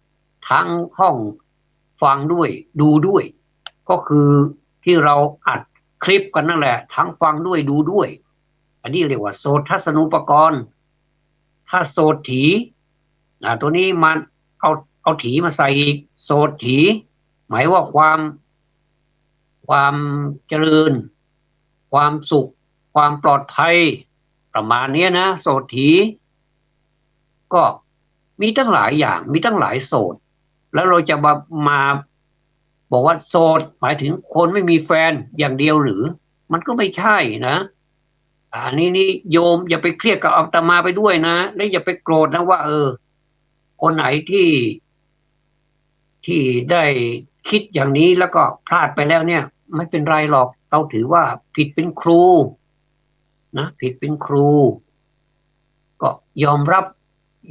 Speaker 1: ทั้งห้องฟังด้วยดูด้วยก็คือที่เราอัดคลิปกันนั่นแหละทั้งฟังด้วยดูด้วยอันนี้เรียกว่าโสตทัศนูปกรณ์ถ้าโสตถีตัวนี้มันเอาเอาถีมาใส่อีกโสตถีหมายว่าความเจริญความสุขความปลอดภัยประมาณนี้นะโสตถีก็มีตั้งหลายอย่างมีตั้งหลายโสตแล้วเราจะมาบอกว่าโสดหมายถึงคนไม่มีแฟนอย่างเดียวหรือมันก็ไม่ใช่นะอันนี้นี่โยมอย่าไปเครียดกับอาตมาไปด้วยนะและอย่าไปโกรธนะว่าคนไหนที่ได้คิดอย่างนี้แล้วก็พลาดไปแล้วเนี่ยไม่เป็นไรหรอกเราถือว่าผิดเป็นครูนะผิดเป็นครูก็ยอมรับ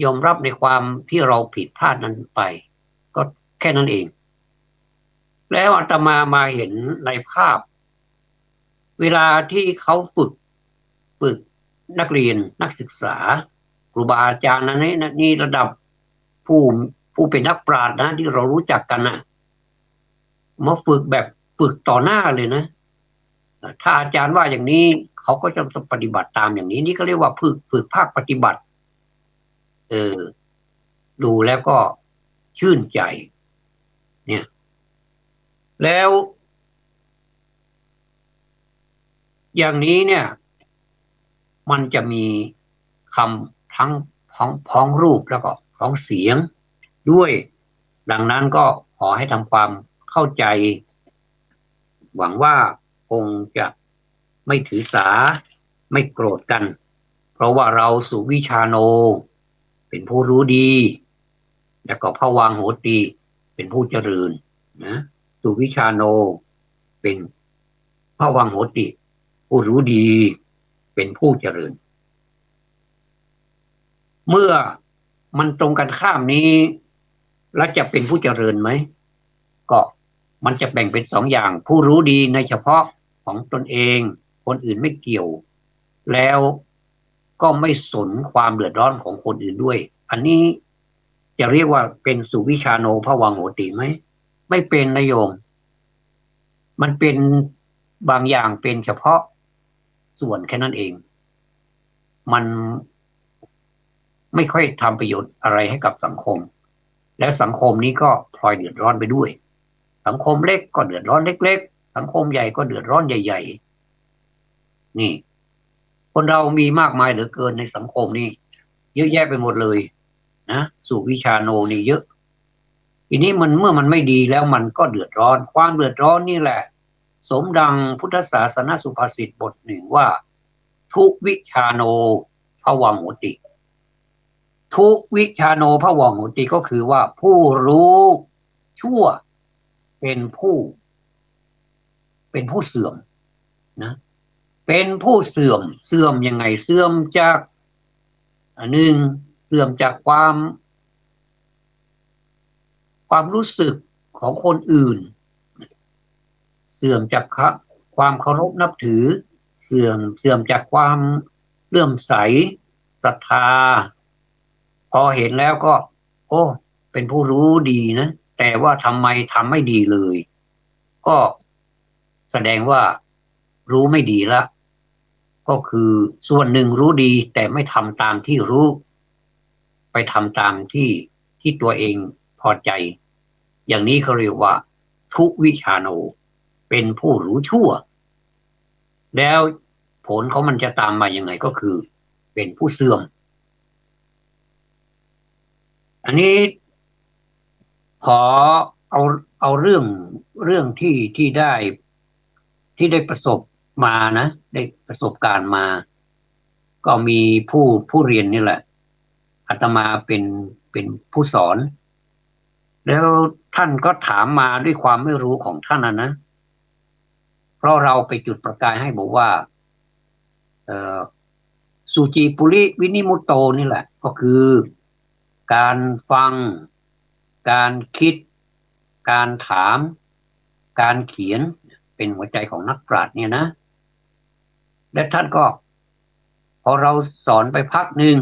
Speaker 1: ยอมรับในความที่เราผิดพลาดนั้นไปก็แค่นั้นเองแล้วอาตมาเห็นในภาพเวลาที่เขาฝึกนักเรียนนักศึกษาครูบาอาจารย์นั้นนี่ระดับผู้ผู้เป็นนักปราชญ์นะที่เรารู้จักกันนะมาฝึกแบบฝึกต่อหน้าเลยนะถ้าอาจารย์ว่าอย่างนี้เขาก็จะต้องปฏิบัติตามอย่างนี้นี่ก็เรียกว่าฝึกภาคปฏิบัติเออดูแล้วก็ชื่นใจเนี่ยแล้ว อย่างนี้เนี่ยมันจะมีคำทั้งพ้องรูปแล้วก็พ้องเสียงด้วยดังนั้นก็ขอให้ทำความเข้าใจหวังว่าคงจะไม่ถือสาไม่โกรธกันเพราะว่าเราสุวิชาโนเป็นผู้รู้ดีแล้วก็พระวังโหติเป็นผู้เจริญนะสุวิชาโนเป็นพระวังโหติผู้รู้ดีเป็นผู้เจริญเมื่อมันตรงกันข้ามนี้แล้วจะเป็นผู้เจริญไหมก็มันจะแบ่งเป็นสองอย่างผู้รู้ดีในเฉพาะของตนเองคนอื่นไม่เกี่ยวแล้วก็ไม่สนความเดือดร้อนของคนอื่นด้วยอันนี้จะเรียกว่าเป็นสุวิชาโนภวังโหติไหมไม่เป็นนะโยมมันเป็นบางอย่างเป็นเฉพาะส่วนแค่นั้นเองมันไม่ค่อยทำประโยชน์อะไรให้กับสังคมและสังคมนี้ก็พลอยเดือดร้อนไปด้วยสังคมเล็กก็เดือดร้อนเล็กๆสังคมใหญ่ก็เดือดร้อนใหญ่ๆนี่คนเรามีมากมายเหลือเกินในสังคมนี่เยอะแยะไปหมดเลยนะสุวิชาโนนี่เยอะทีนี้มันเมื่อมันไม่ดีแล้วมันก็เดือดร้อนความเดือดร้อนนี่แหละสมดังพุทธศาสนสุภาษิตบทหนึ่งว่าทุวิชาโนภวังโหติทุวิชาโนภวังโหติก็คือว่าผู้รู้ชั่วเป็นผู้เสื่อมนะเป็นผู้เสื่อมยังไงเสื่อมจากหนึ่งเสื่อมจากความรู้สึกของคนอื่นเสื่อมจากความเคารพนับถือเสื่อมจากความเลื่อมใสศรัทธาพอเห็นแล้วก็โอ้เป็นผู้รู้ดีนะแต่ว่าทำไมทำไม่ดีเลยก็แสดงว่ารู้ไม่ดีละก็คือส่วนหนึ่งรู้ดีแต่ไม่ทำตามที่รู้ไปทำตามที่ตัวเองพอใจอย่างนี้เขาเรียกว่าทุวิชาโนเป็นผู้รู้ชั่วแล้วผลของมันจะตามมายังไงก็คือเป็นผู้เสื่อมอันนี้ขอเอาเรื่องที่ได้ประสบมานะได้ประสบการณ์มาก็มีผู้เรียนนี่แหละอาตมาเป็นผู้สอนแล้วท่านก็ถามมาด้วยความไม่รู้ของท่านนะเพราะเราไปจุดประกายให้บอกว่าเอ่อสุจิปุริวินิมุตโตนี่แหละก็คือการฟังการคิดการถามการเขียนเป็นหัวใจของนักปราชญ์เนี่ยนะและท่านก็พอเราสอนไปพักหนึ่ง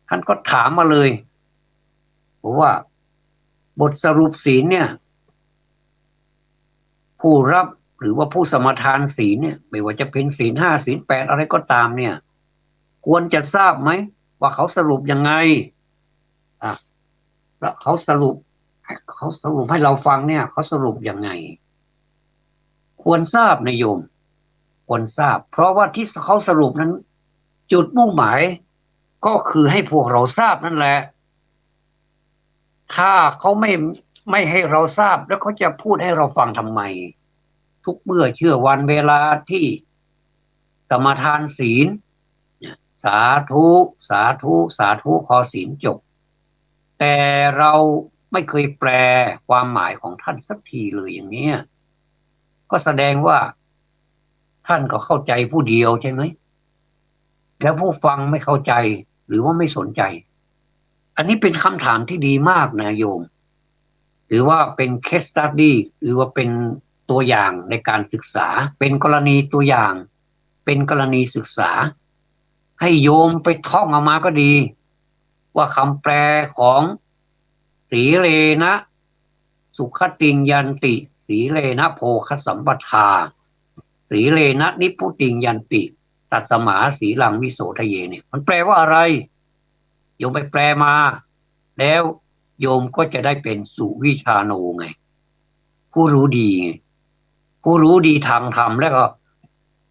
Speaker 1: ท่านก็ถามมาเลยบอกว่าบทสรุปศีลเนี่ยผู้รับหรือว่าผู้สมาทานศีลเนี่ยไม่ว่าจะเป็นศีลห้าศีลแปดอะไรก็ตามเนี่ยควรจะทราบไหมว่าเขาสรุปยังไงอ่ะแล้วเขาสรุปให้เราฟังเนี่ยเขาสรุปยังไงควรทราบนะโยมควรทราบเพราะว่าที่เขาสรุปนั้นจุดมุ่งหมายก็คือให้พวกเราทราบนั่นแหละถ้าเขาไม่ให้เราทราบแล้วเขาจะพูดให้เราฟังทำไมทุกเมื่อเชื่อวันเวลาที่สมาทานศีลสาธุสาธุสาธุพอศีลจบแต่เราไม่เคยแปลความหมายของท่านสักทีเลยอย่างนี้ก็แสดงว่าท่านก็เข้าใจผู้เดียวใช่ไหมแล้วผู้ฟังไม่เข้าใจหรือว่าไม่สนใจอันนี้เป็นคำถามที่ดีมากนะโยมหรือว่าเป็น case study หรือว่าเป็นตัวอย่างในการศึกษาเป็นกรณีตัวอย่างเป็นกรณีศึกษาให้โยมไปท่องออกมาก็ดีว่าคำแปลของสีเลนะสุขติงยันติสีเลนะโภคสัมปทาสีเลนะนิพุติงยันติตัสมาสีลังวิโสทะเยเนี่ยมันแปลว่าอะไรโยมไปแปลมาแล้วโยมก็จะได้เป็นสุวิชาโนไงผู้รู้ดีผู้รู้ดีทางธรรมแล้วก็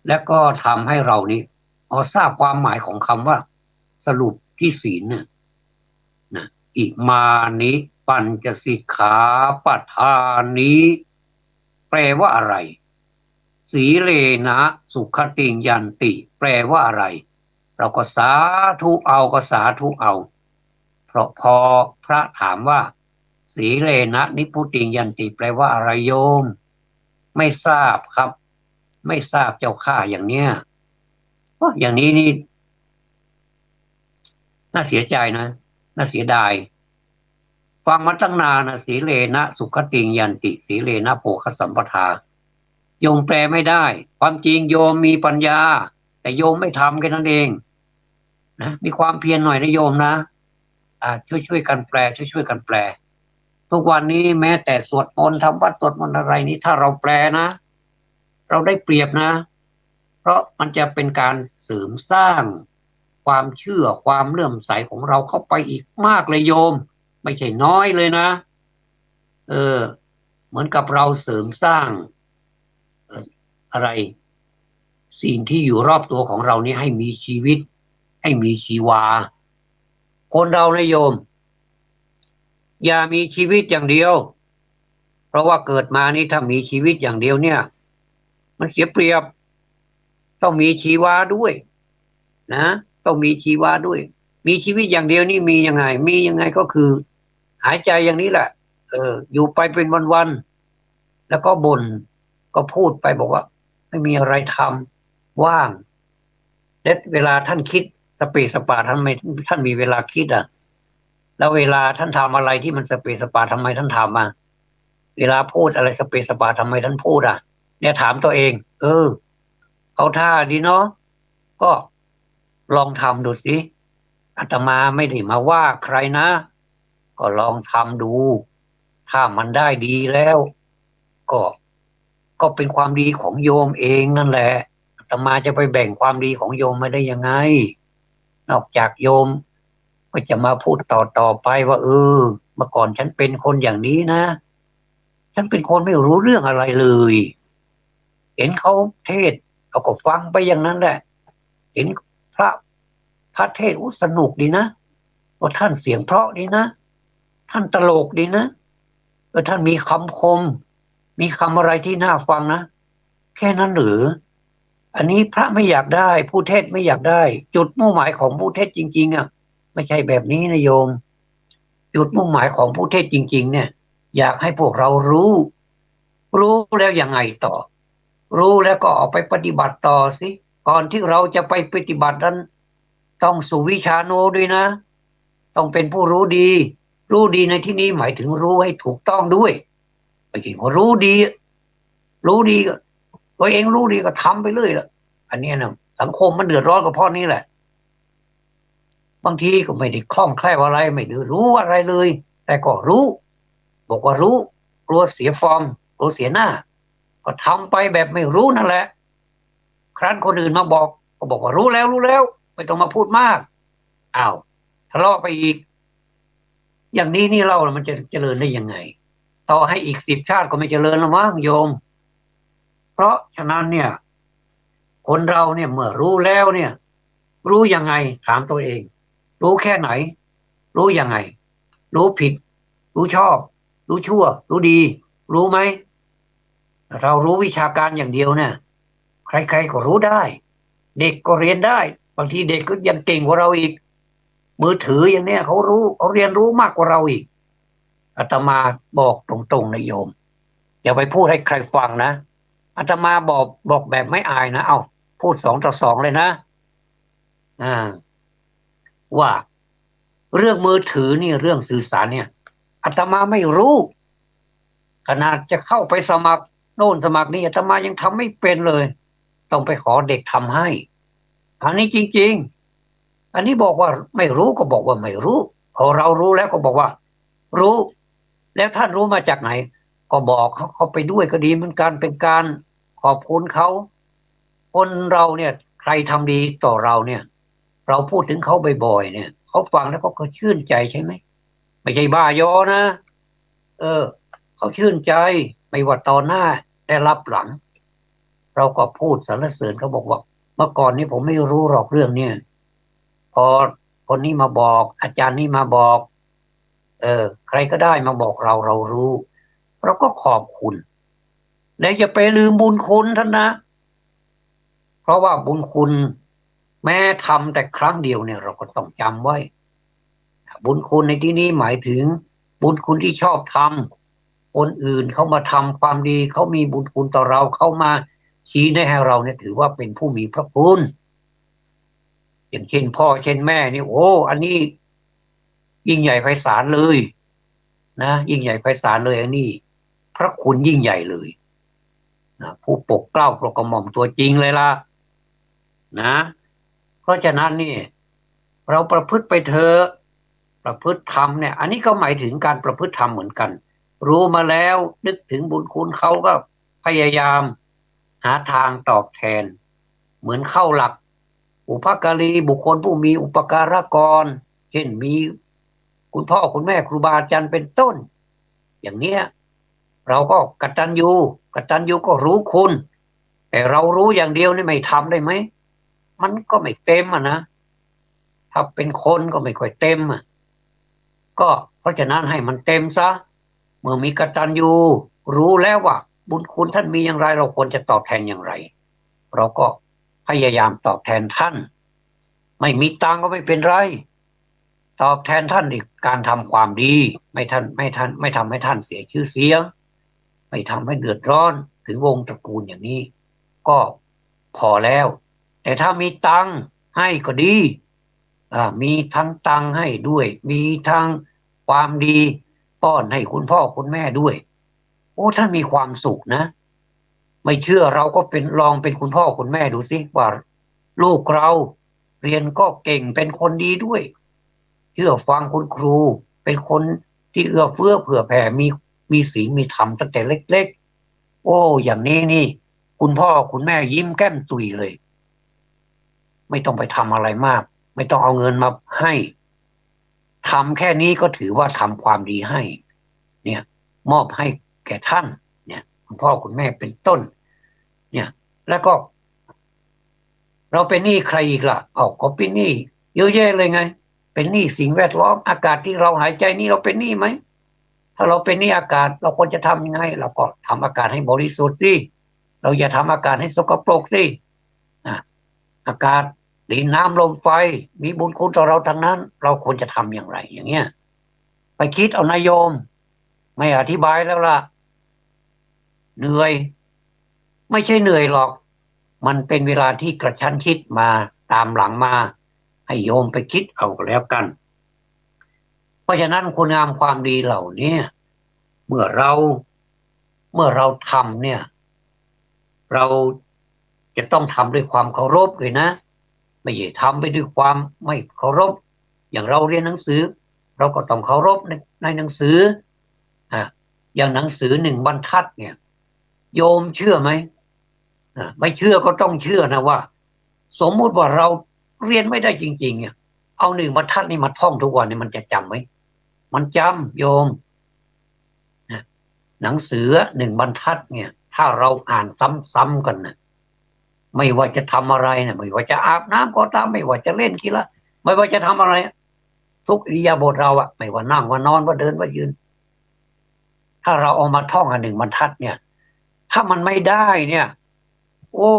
Speaker 1: และก็ทำให้เรานี้ทราบความหมายของคำว่าสรุปที่ศีลเนี่ยนะอิมานิปัญจสิกขาปทานิแปลว่าอะไรสีเลนะสุขติงยันติแปลว่าอะไรเราก็สาธุเอาก็สาธุเอาเพราะพอพระถามว่าสีเลนะนิพุติงยันติแปลว่าอะไรโยมไม่ทราบครับไม่ทราบเจ้าข้าอย่างเนี้ยอย่างนี้นี่น่าเสียใจนะน่าเสียดายฟังมาตั้งนานนะสีเลนะสุขติงยันติสีเลนะโภคสัมปทาโยมแปลไม่ได้ความจริงโยมมีปัญญาแต่โยมไม่ทำแค่นั้นเองนะมีความเพียรหน่อยนะโยมนะช่วยกันแปลช่วยกันแปลทุกวันนี้แม้แต่สวดมนต์ทำวัดสวดมนต์อะไรนี้ถ้าเราแปลนะเราได้เปรียบนะเพราะมันจะเป็นการเสริมสร้างความเชื่อความเลื่อมใสของเราเข้าไปอีกมากเลยโยมไม่ใช่น้อยเลยนะเออเหมือนกับเราเสริมสร้างอะไรสิ่งที่อยู่รอบตัวของเรานี้ให้มีชีวิตให้มีชีวาคนเรานะโยมอย่ามีชีวิตอย่างเดียวเพราะว่าเกิดมานี่ถ้ามีชีวิตอย่างเดียวเนี่ยมันเสียเปรียบต้องมีชีวาด้วยนะต้องมีชีวาด้วยมีชีวิตอย่างเดียวนี่มียังไงก็คือหายใจอย่างนี้แหละอยู่ไปเป็นวันๆแล้วก็บ่นก็พูดไปบอกว่าไม่มีอะไรทำว่างและเวลาท่านคิดสเปซสปาท่านไม่ท่านมีเวลาคิดแล้วเวลาท่านทำอะไรที่มันสเปซสปาทำไมท่านทำเวลาพูดอะไรสเปซสปาทำไมท่านพูดเนี่ยถามตัวเองเขาท่าดีเนาะก็ลองทำดูสิอาตมาไม่ได้มาว่าใครนะก็ลองทำดูถ้ามันได้ดีแล้วก็ก็เป็นความดีของโยมเองนั่นแหละอาตมาจะไปแบ่งความดีของโยมไม่ได้ยังไงนอกจากโยมก็จะมาพูดต่อไปว่าเมื่อก่อนฉันเป็นคนอย่างนี้นะฉันเป็นคนไม่รู้เรื่องอะไรเลยเห็นเขาเทศเขาก็ฟังไปอย่างนั้นแหละเห็นพระเทศสนุกดีนะว่าท่านเสียงเพราะดีนะท่านตลกดีนะท่านมีคำคมมีคำอะไรที่น่าฟังนะแค่นั้นหรืออันนี้พระไม่อยากได้ผู้เทศไม่อยากได้จุดมุ่งหมายของผู้เทศจริงๆไม่ใช่แบบนี้นะโยมจุดมุ่งหมายของผู้เทศจริงๆเนี่ยอยากให้พวกเรารู้แล้วยังไงต่อรู้แล้วก็ออกไปปฏิบัติต่อสิก่อนที่เราจะไปปฏิบัตินั้นต้องสุวิชาโนด้วยนะต้องเป็นผู้รู้ดีในที่นี้หมายถึงรู้ให้ถูกต้องด้วยไม่ใช่ว่ารู้ดีตัวเองรู้ดีก็ทำไปเรื่อยละอันนี้นะสังคมมันเดือดร้อนกับพ่อนี้แหละบางทีก็ไม่ได้คล่องแคล่วอะไรไม่ได้รู้อะไรเลยแต่ก็รู้บอกว่ารู้กลัวเสียฟอร์มกลัวเสียหน้าก็ทำไปแบบไม่รู้นั่นแหละครั้นคนอื่นมาบอกก็บอกว่ารู้แล้วไม่ต้องมาพูดมากอ้าวทะเลาะไปอีกอย่างนี้นี่เรามันจะเจริญได้ยังไงต่อให้อีก10 ชาติก็ไม่เจริญละมั้งโยมเพราะฉะนั้นเนี่ยคนเราเนี่ยเมื่อรู้แล้วเนี่ยรู้ยังไงถามตัวเองรู้แค่ไหนรู้ยังไงรู้ผิดรู้ชอบรู้ชั่วรู้ดีรู้ไหมเรารู้วิชาการอย่างเดียวเนี่ยใครๆก็รู้ได้เด็กก็เรียนได้บางทีเด็กก็ยังเก่งกว่าเราอีกมือถืออย่างเนี้ยเขาเรียนรู้มากกว่าเราอีกอาตมาบอกตรงๆนะโยมอย่าไปพูดให้ใครฟังนะอาตมาบอกแบบไม่อายนะเอาพูด2 ต่อ 2เลยนะอ่าว่าเรื่องมือถือนี่เรื่องสื่อสารเนี่ยอาตมาไม่รู้ขนาดจะเข้าไปสมัครโน่นสมัครนี่อาตมายังทำไม่เป็นเลยต้องไปขอเด็กทำให้อันนี้จริงๆอันนี้บอกว่าไม่รู้ก็บอกว่าไม่รู้พอเรารู้แล้วก็บอกว่ารู้แล้วท่านรู้มาจากไหนก็บอกเขาไปด้วยก็ดีเหมือนกันเป็นการขอบคุณเขาคนเราเนี่ยใครทำดีต่อเราเนี่ยเราพูดถึงเขาบ่อยๆเนี่ยเขาฟังแล้วก็ชื่นใจใช่ไหมไม่ใช่บ้ายอนะเออเขาชื่นใจไม่ว่าต่อหน้าและรับหลัง เราก็พูดสรรเสริญเขาบอกว่าเมื่อก่อนนี้ผมไม่รู้หรอกเรื่องเนี่ยพอคนนี้มาบอกอาจารย์นี้มาบอกใครก็ได้มาบอกเรารู้เราก็ขอบคุณและอย่าไปลืมบุญคุณท่านนะเพราะว่าบุญคุณแม้ทำแต่ครั้งเดียวเนี่ยเราก็ต้องจำไว้บุญคุณในที่นี้หมายถึงบุญคุณที่ชอบทำคนอื่นเขามาทำความดีเขามีบุญคุณต่อเราเขามาชี้แนะให้เราเนี่ยถือว่าเป็นผู้มีพระคุณอย่างเช่นพ่อเช่นแม่นี่โอ้อันนี้ยิ่งใหญ่ไพศาลเลยนะยิ่งใหญ่ไพศาลเลยอันนี้พระคุณยิ่งใหญ่เลยนะผู้ปกเกล้าปกกระหม่อมตัวจริงเลยล่ะนะเพราะฉะนั้นนี่เราประพฤติไปเถอะประพฤติธรรมเนี่ยอันนี้ก็หมายถึงการประพฤติธรรมเหมือนกันรู้มาแล้วนึกถึงบุญคุณเขาก็พยายามหาทางตอบแทนเหมือนเข้าหลักอุปการีบุคคลผู้มีอุปการะกรเช่นมีคุณพ่อคุณแม่ครูบาอาจารย์เป็นต้นอย่างเนี้ยเราก็กตัญญูกตัญญูก็รู้คุณแต่เรารู้อย่างเดียวนี่ไม่ทำได้ไหมมันก็ไม่เต็มนะถ้าเป็นคนก็ไม่ค่อยเต็มก็เพราะฉะนั้นให้มันเต็มซะเมื่อมีกตัญญูรู้แล้วว่าบุญคุณท่านมีอย่างไรเราควรจะตอบแทนอย่างไรเราก็พยายามตอบแทนท่านไม่มีตังก็ไม่เป็นไรตอบแทนท่านในการทำความดีไม่ทำให้ท่านเสียชื่อเสียงไม่ทำให้เดือดร้อนถึงวงตระกูลอย่างนี้ก็พอแล้วแต่ถ้ามีตังให้ก็ดีมีทั้งตังให้ด้วยมีทั้งความดีป้อนให้คุณพ่อคุณแม่ด้วยโอ้ท่านมีความสุขนะไม่เชื่อเราก็เป็นลองเป็นคุณพ่อคุณแม่ดูสิว่าลูกเราเรียนก็เก่งเป็นคนดีด้วยเชื่อฟังคุณครูเป็นคนที่เอื้อเฟื้อเผื่อแผ่มีศีลมีธรรมตั้งแต่เล็กๆโอ้อย่างนี้นี่คุณพ่อคุณแม่ยิ้มแก้มตุยเลยไม่ต้องไปทำอะไรมากไม่ต้องเอาเงินมาให้ทำแค่นี้ก็ถือว่าทำความดีให้เนี่ยมอบให้แก่ท่านเนี่ยคุณพ่อคุณแม่เป็นต้นเนี่ยแล้วก็เราเป็นหนี้ใครอีกล่ะก็เป็นหนี้เยอะแยะเลยไงเป็นหนี้สิ่งแวดล้อมอากาศที่เราหายใจนี่เราเป็นหนี้ไหมถ้าเราเป็นหนี้อากาศเราควรจะทำยังไงเราก็ทำอากาศให้บริสุทธิ์สิเราอย่าทำอากาศให้สกปรกสิอากาศดินน้ำลมไฟมีบุญคุณต่อเราทั้งนั้นเราควรจะทำอย่างไรอย่างเงี้ยไปคิดเอานายโยมไม่อธิบายแล้วล่ะเหนื่อยไม่ใช่เหนื่อยหรอกมันเป็นเวลาที่กระชั้นชิดมาตามหลังมาให้โยมไปคิดเอาแล้วกันเพราะฉะนั้นคุณงามความดีเหล่านี้เมื่อเราทำเนี่ยเราจะต้องทำด้วยความเคารพเลยนะไม่ใช่ทำไปด้วยความไม่เคารพอย่างเราเรียนหนังสือเราก็ต้องเคารพในหนังสืออย่างหนังสือ1 บรรทัดเนี่ยโยมเชื่อไหมไม่เชื่อก็ต้องเชื่อนะว่าสมมุติว่าเราเรียนไม่ได้จริงๆเนี่ยเอา1 บรรทัดนี่มาท่องทุกวันนี่มันจะจำไหมมันจำโยมหนังสือ1 บรรทัดเนี่ยถ้าเราอ่านซ้ำๆกันนะไม่ว่าจะทำอะไรนะไม่ว่าจะอาบน้ำก็ตามไม่ว่าจะเล่นกีฬาไม่ว่าจะทำอะไรทุกอิริยาบถเราไม่ว่านั่งว่านอนว่าเดินว่ายืนถ้าเราเอามาท่อง1 บรรทัดเนี่ยถ้ามันไม่ได้เนี่ยโอ้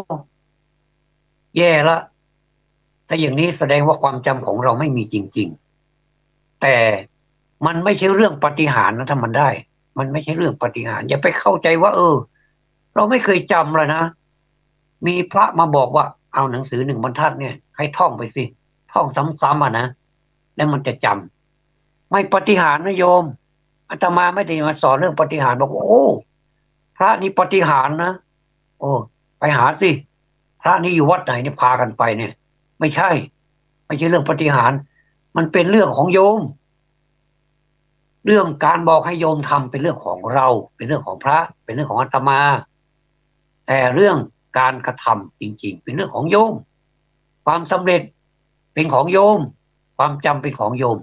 Speaker 1: แย่ละถ้าอย่างนี้แสดงว่าความจำของเราไม่มีจริงๆแต่มันไม่ใช่เรื่องปาฏิหาริย์นะถ้ามันได้มันไม่ใช่เรื่องปาฏิหาริย์อย่าไปเข้าใจว่าเราไม่เคยจำเลยนะมีพระมาบอกว่าเอาหนังสือ1 บรรทัดเนี่ยให้ท่องไปสิท่องซ้ำๆนะแล้วมันจะจำไม่ปาฏิหาริย์นะโยมอาตมาไม่ได้มาสอนเรื่องปาฏิหาริย์บอกว่าโอ้พระนี่ปาฏิหาริย์นะโอ้ไปหาสิพระนี่อยู่วัดไหนเนี่ยพากันไปเนี่ยไม่ใช่เรื่องปาฏิหาริย์มันเป็นเรื่องของโยมเรื่องการบอกให้โยมทำเป็นเรื่องของเราเป็นเรื่องของพระเป็นเรื่องของอาตมาแต่เรื่องการกระทำจริงๆเป็นเรื่องของโยมความสำเร็จเป็นของโยมความจำเป็นของโยม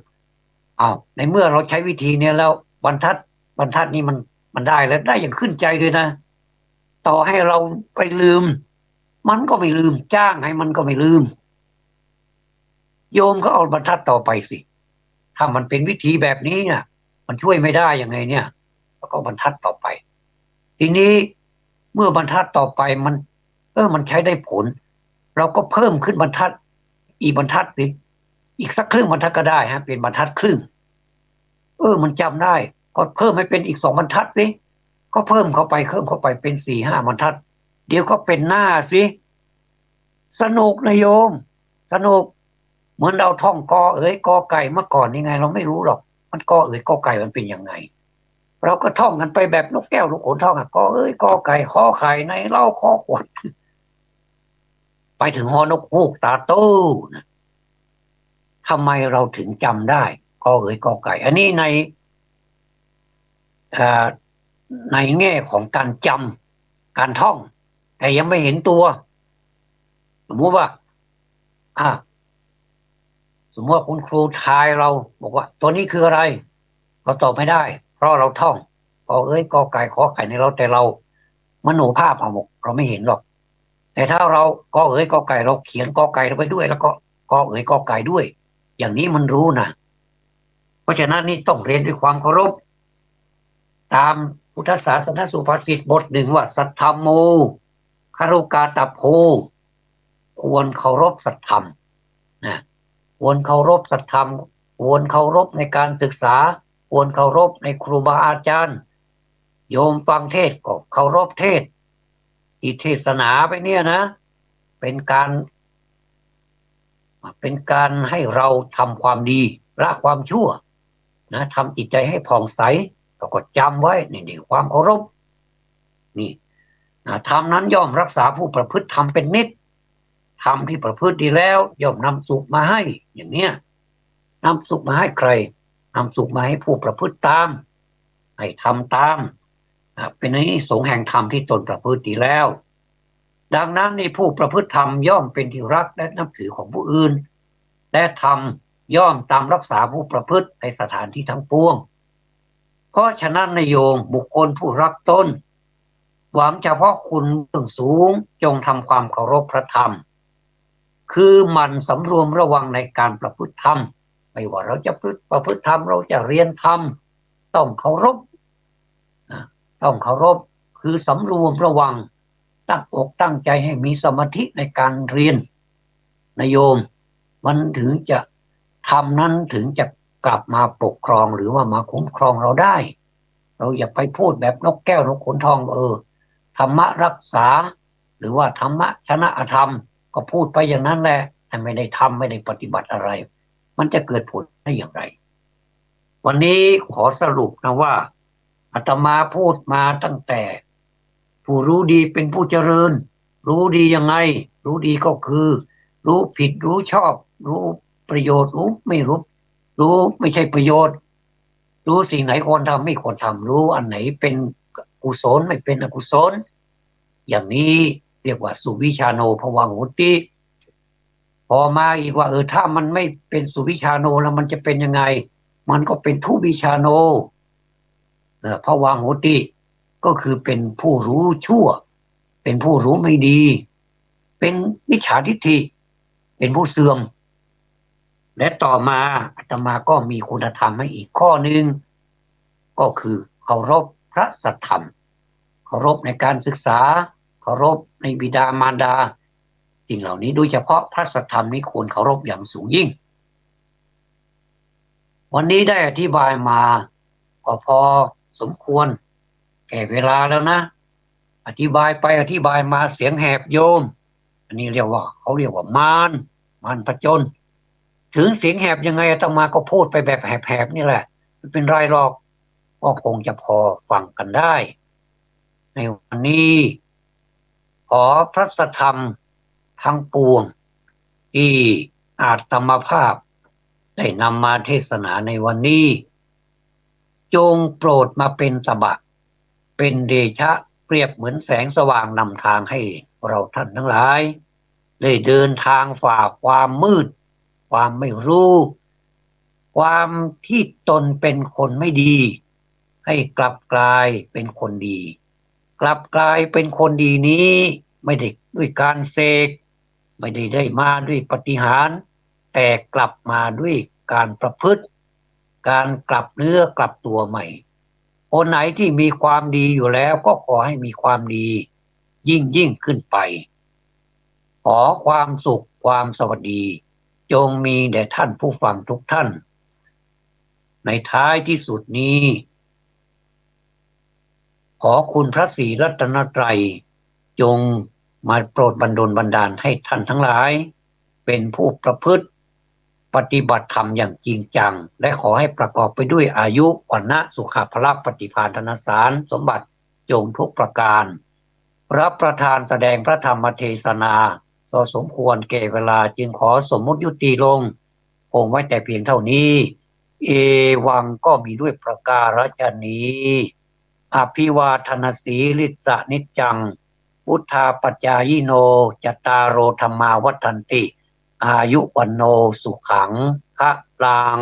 Speaker 1: ในเมื่อเราใช้วิธีนี้แล้วบรรทัดนี้มันได้แล้วได้อย่างขึ้นใจด้วยนะ
Speaker 2: ต่อให้เราไปลืมมันก็ไม่ลืมจ้างให้มันก็ไม่ลืมโยมก็เอาบรรทัดต่อไปสิถ้ามันเป็นวิธีแบบนี้เนี่ยมันช่วยไม่ได้ยังไงเนี่ยแล้วก็บรรทัดต่อไปทีนี้เมื่อบรรทัดต่อไปมันมันใช้ได้ผลเราก็เพิ่มขึ้นบรรทัดอีกบรรทัดสิอีกสักครึ่งบรรทัดก็ได้ฮะเป็นบรรทัดครึ่งมันจำได้ก็เพิ่มให้เป็นอีก2 บรรทัดสิก็เพิ่มเข้าไปเป็น4-5 บรรทัดเดี๋ยวก็เป็นหน้าสิสนุกนะโยมสนุกเหมือนเราท่องกอเอ๋ยกอไก่เมื่อก่อนนี่ไงเราไม่รู้หรอกมันกอเอ๋ยกอไก่มันเป็นยังไงเราก็ท่องกันไปแบบนกแก้วนกขุนทองกอเอ๋ยกอไก่ขอไข่ในเล่าขอขวดไปถึงฮอนกฮูกตาโตนะทำไมเราถึงจำได้กอเอ๋ยกอไก่อันนี้ในแง่ของการจำการท่องแต่ยังไม่เห็นตัวสมมติว่าอ่าสมมติว่าคุณครูทายเราบอกว่าตัวนี้คืออะไรเราตอบไม่ได้เพราะเราท่องกอเอ้ยกอไก่ขอไข่ในเราแต่เรามโนภาพเอาหมกเราไม่เห็นหรอกแต่ถ้าเรากอเอ้ยกอไก่เราเขียนกอไก่ลงไปด้วยแล้วก็กอเอ้ยกอไก่ด้วยอย่างนี้มันรู้นะเพราะฉะนั้นนี่ต้องเรียนด้วยความเคารพตามพุทธศาสนสุภาษิตบทหนึ่งว่าสัทธโมคารุกาตโพควรเคารพสัตธรรมนะควรเคารพสัตธรรมควรเคารพในการศึกษาควรเคารพในครูบาอาจารย์โยมฟังเทศก็เคารพเทศที่เทศนาไปเนี่ยนะเป็นการให้เราทำความดีละความชั่วนะทำจิตใจให้ผ่องใสเราก็จำไว้นี่ความเคารพนี่ธรรมนั้นย่อมรักษาผู้ประพฤติธรรมเป็นนิจธรรมที่ประพฤติดีแล้วย่อมนำสุขมาให้อย่างเนี้ยนำสุขมาให้ใครนำสุขมาให้ผู้ประพฤติตามให้ทำตามเป็นอานิสงส์แห่งธรรมที่ตนประพฤติดีแล้วดังนั้นในผู้ประพฤติธรรมย่อมเป็นที่รักและนับถือของผู้อื่นและธรรมย่อมตามรักษาผู้ประพฤติในสถานที่ทั้งปวงเพราะฉะนั้นนายโยมบุคคลผู้รักตนหวังเฉพาะคุณเบื้องสูงจงทำความเคารพพระธรรมคือมันสำรวมระวังในการประพฤติธรรมไม่ว่าเราจะประพฤติธรรมเราจะเรียนธรรมต้องเคารพต้องเคารพคือสำรวมระวังตั้งอกตั้งใจให้มีสมาธิในการเรียนนโยมมันถึงจะธรรมนั้นถึงจะกลับมาปกครองหรือว่ามาคุ้มครองเราได้เราอย่าไปพูดแบบนกแก้วนกขุนทองธรรมะรักษาหรือว่าธรรมะชนะอธรรมก็พูดไปอย่างนั้นแหละแต่ไม่ได้ทำไม่ได้ปฏิบัติอะไรมันจะเกิดผลได้อย่างไรวันนี้ขอสรุปนะว่าอาตมาพูดมาตั้งแต่ผู้รู้ดีเป็นผู้เจริญรู้ดียังไงรู้ดีก็คือรู้ผิดรู้ชอบรู้ประโยชน์รู้ไม่รู้ไม่ใช่ประโยชน์รู้สิ่งไหนควรทำไม่ควรทำรู้อันไหนเป็นกุศลไม่เป็นอกุศลอย่างนี้เรียกว่าสุวิชาโนภวังหุติพอมาอีกว่าถ้ามันไม่เป็นสุวิชาโนแล้วมันจะเป็นยังไงมันก็เป็นทุวิชาโนภวังหุติก็คือเป็นผู้รู้ชั่วเป็นผู้รู้ไม่ดีเป็นมิจฉาทิฏฐิเป็นผู้เสื่อมและต่อมาอาตมาก็มีคุณธรรมให้อีกข้อหนึ่งก็คือเคารพพระสัทธรรมเคารพในการศึกษาเคารพในบิดามารดาสิ่งเหล่านี้โดยเฉพาะพระสัทธรรมนี้ควรเคารพอย่างสูงยิ่งวันนี้ได้อธิบายมาก็พอสมควรแก่เวลาแล้วนะอธิบายไปอธิบายมาเสียงแหบโยมอันนี้เขาเรียกว่ามารผจญถึงเสียงแหบยังไงอาตมาก็พูดไปแบบแหบๆนี่แหละไม่เป็นไรหรอกก็คงจะพอฟังกันได้ในวันนี้ขอพระสัทธรรมทั้งปวงที่อาตมาภาพได้นำมาเทศนาในวันนี้จงโปรดมาเป็นตบะเป็นเดชะเปรียบเหมือนแสงสว่างนำทางให้เราท่านทั้งหลายได้เดินทางฝ่าความมืดความไม่รู้ความที่ตนเป็นคนไม่ดีให้กลับกลายเป็นคนดี กลับกลายเป็นคนดีนี้ไม่ได้ด้วยการเสกไม่ได้มาด้วยปาฏิหาริย์แต่กลับมาด้วยการประพฤติการกลับเนื้อกลับตัวใหม่คนไหนที่มีความดีอยู่แล้วก็ขอให้มีความดียิ่งขึ้นไปขอความสุขความสวัสดีจงมีแด่ท่านผู้ฟังทุกท่านในท้ายที่สุดนี้ขอคุณพระศรีรัตนตรัยจงมาโปรดบันดลบันดาลให้ท่านทั้งหลายเป็นผู้ประพฤติปฏิบัติธรรมอย่างจริงจังและขอให้ประกอบไปด้วยอายุวันนะสุขภาพปฏิภาณธนสารสมบัติจงทุกประการรับประทานแสดงพระธรรมเทศนาสมควรแก่เวลาจึงขอสมมุติยุติลงคงไว้แต่เพียงเท่านี้เอวังก็มีด้วยประการฉนี้อภิวาทนาสีลิสะนิจจังพุทธาปัจจายโนจตารโอธรรมาวัฏันติอายุวันโนสุขังพลัง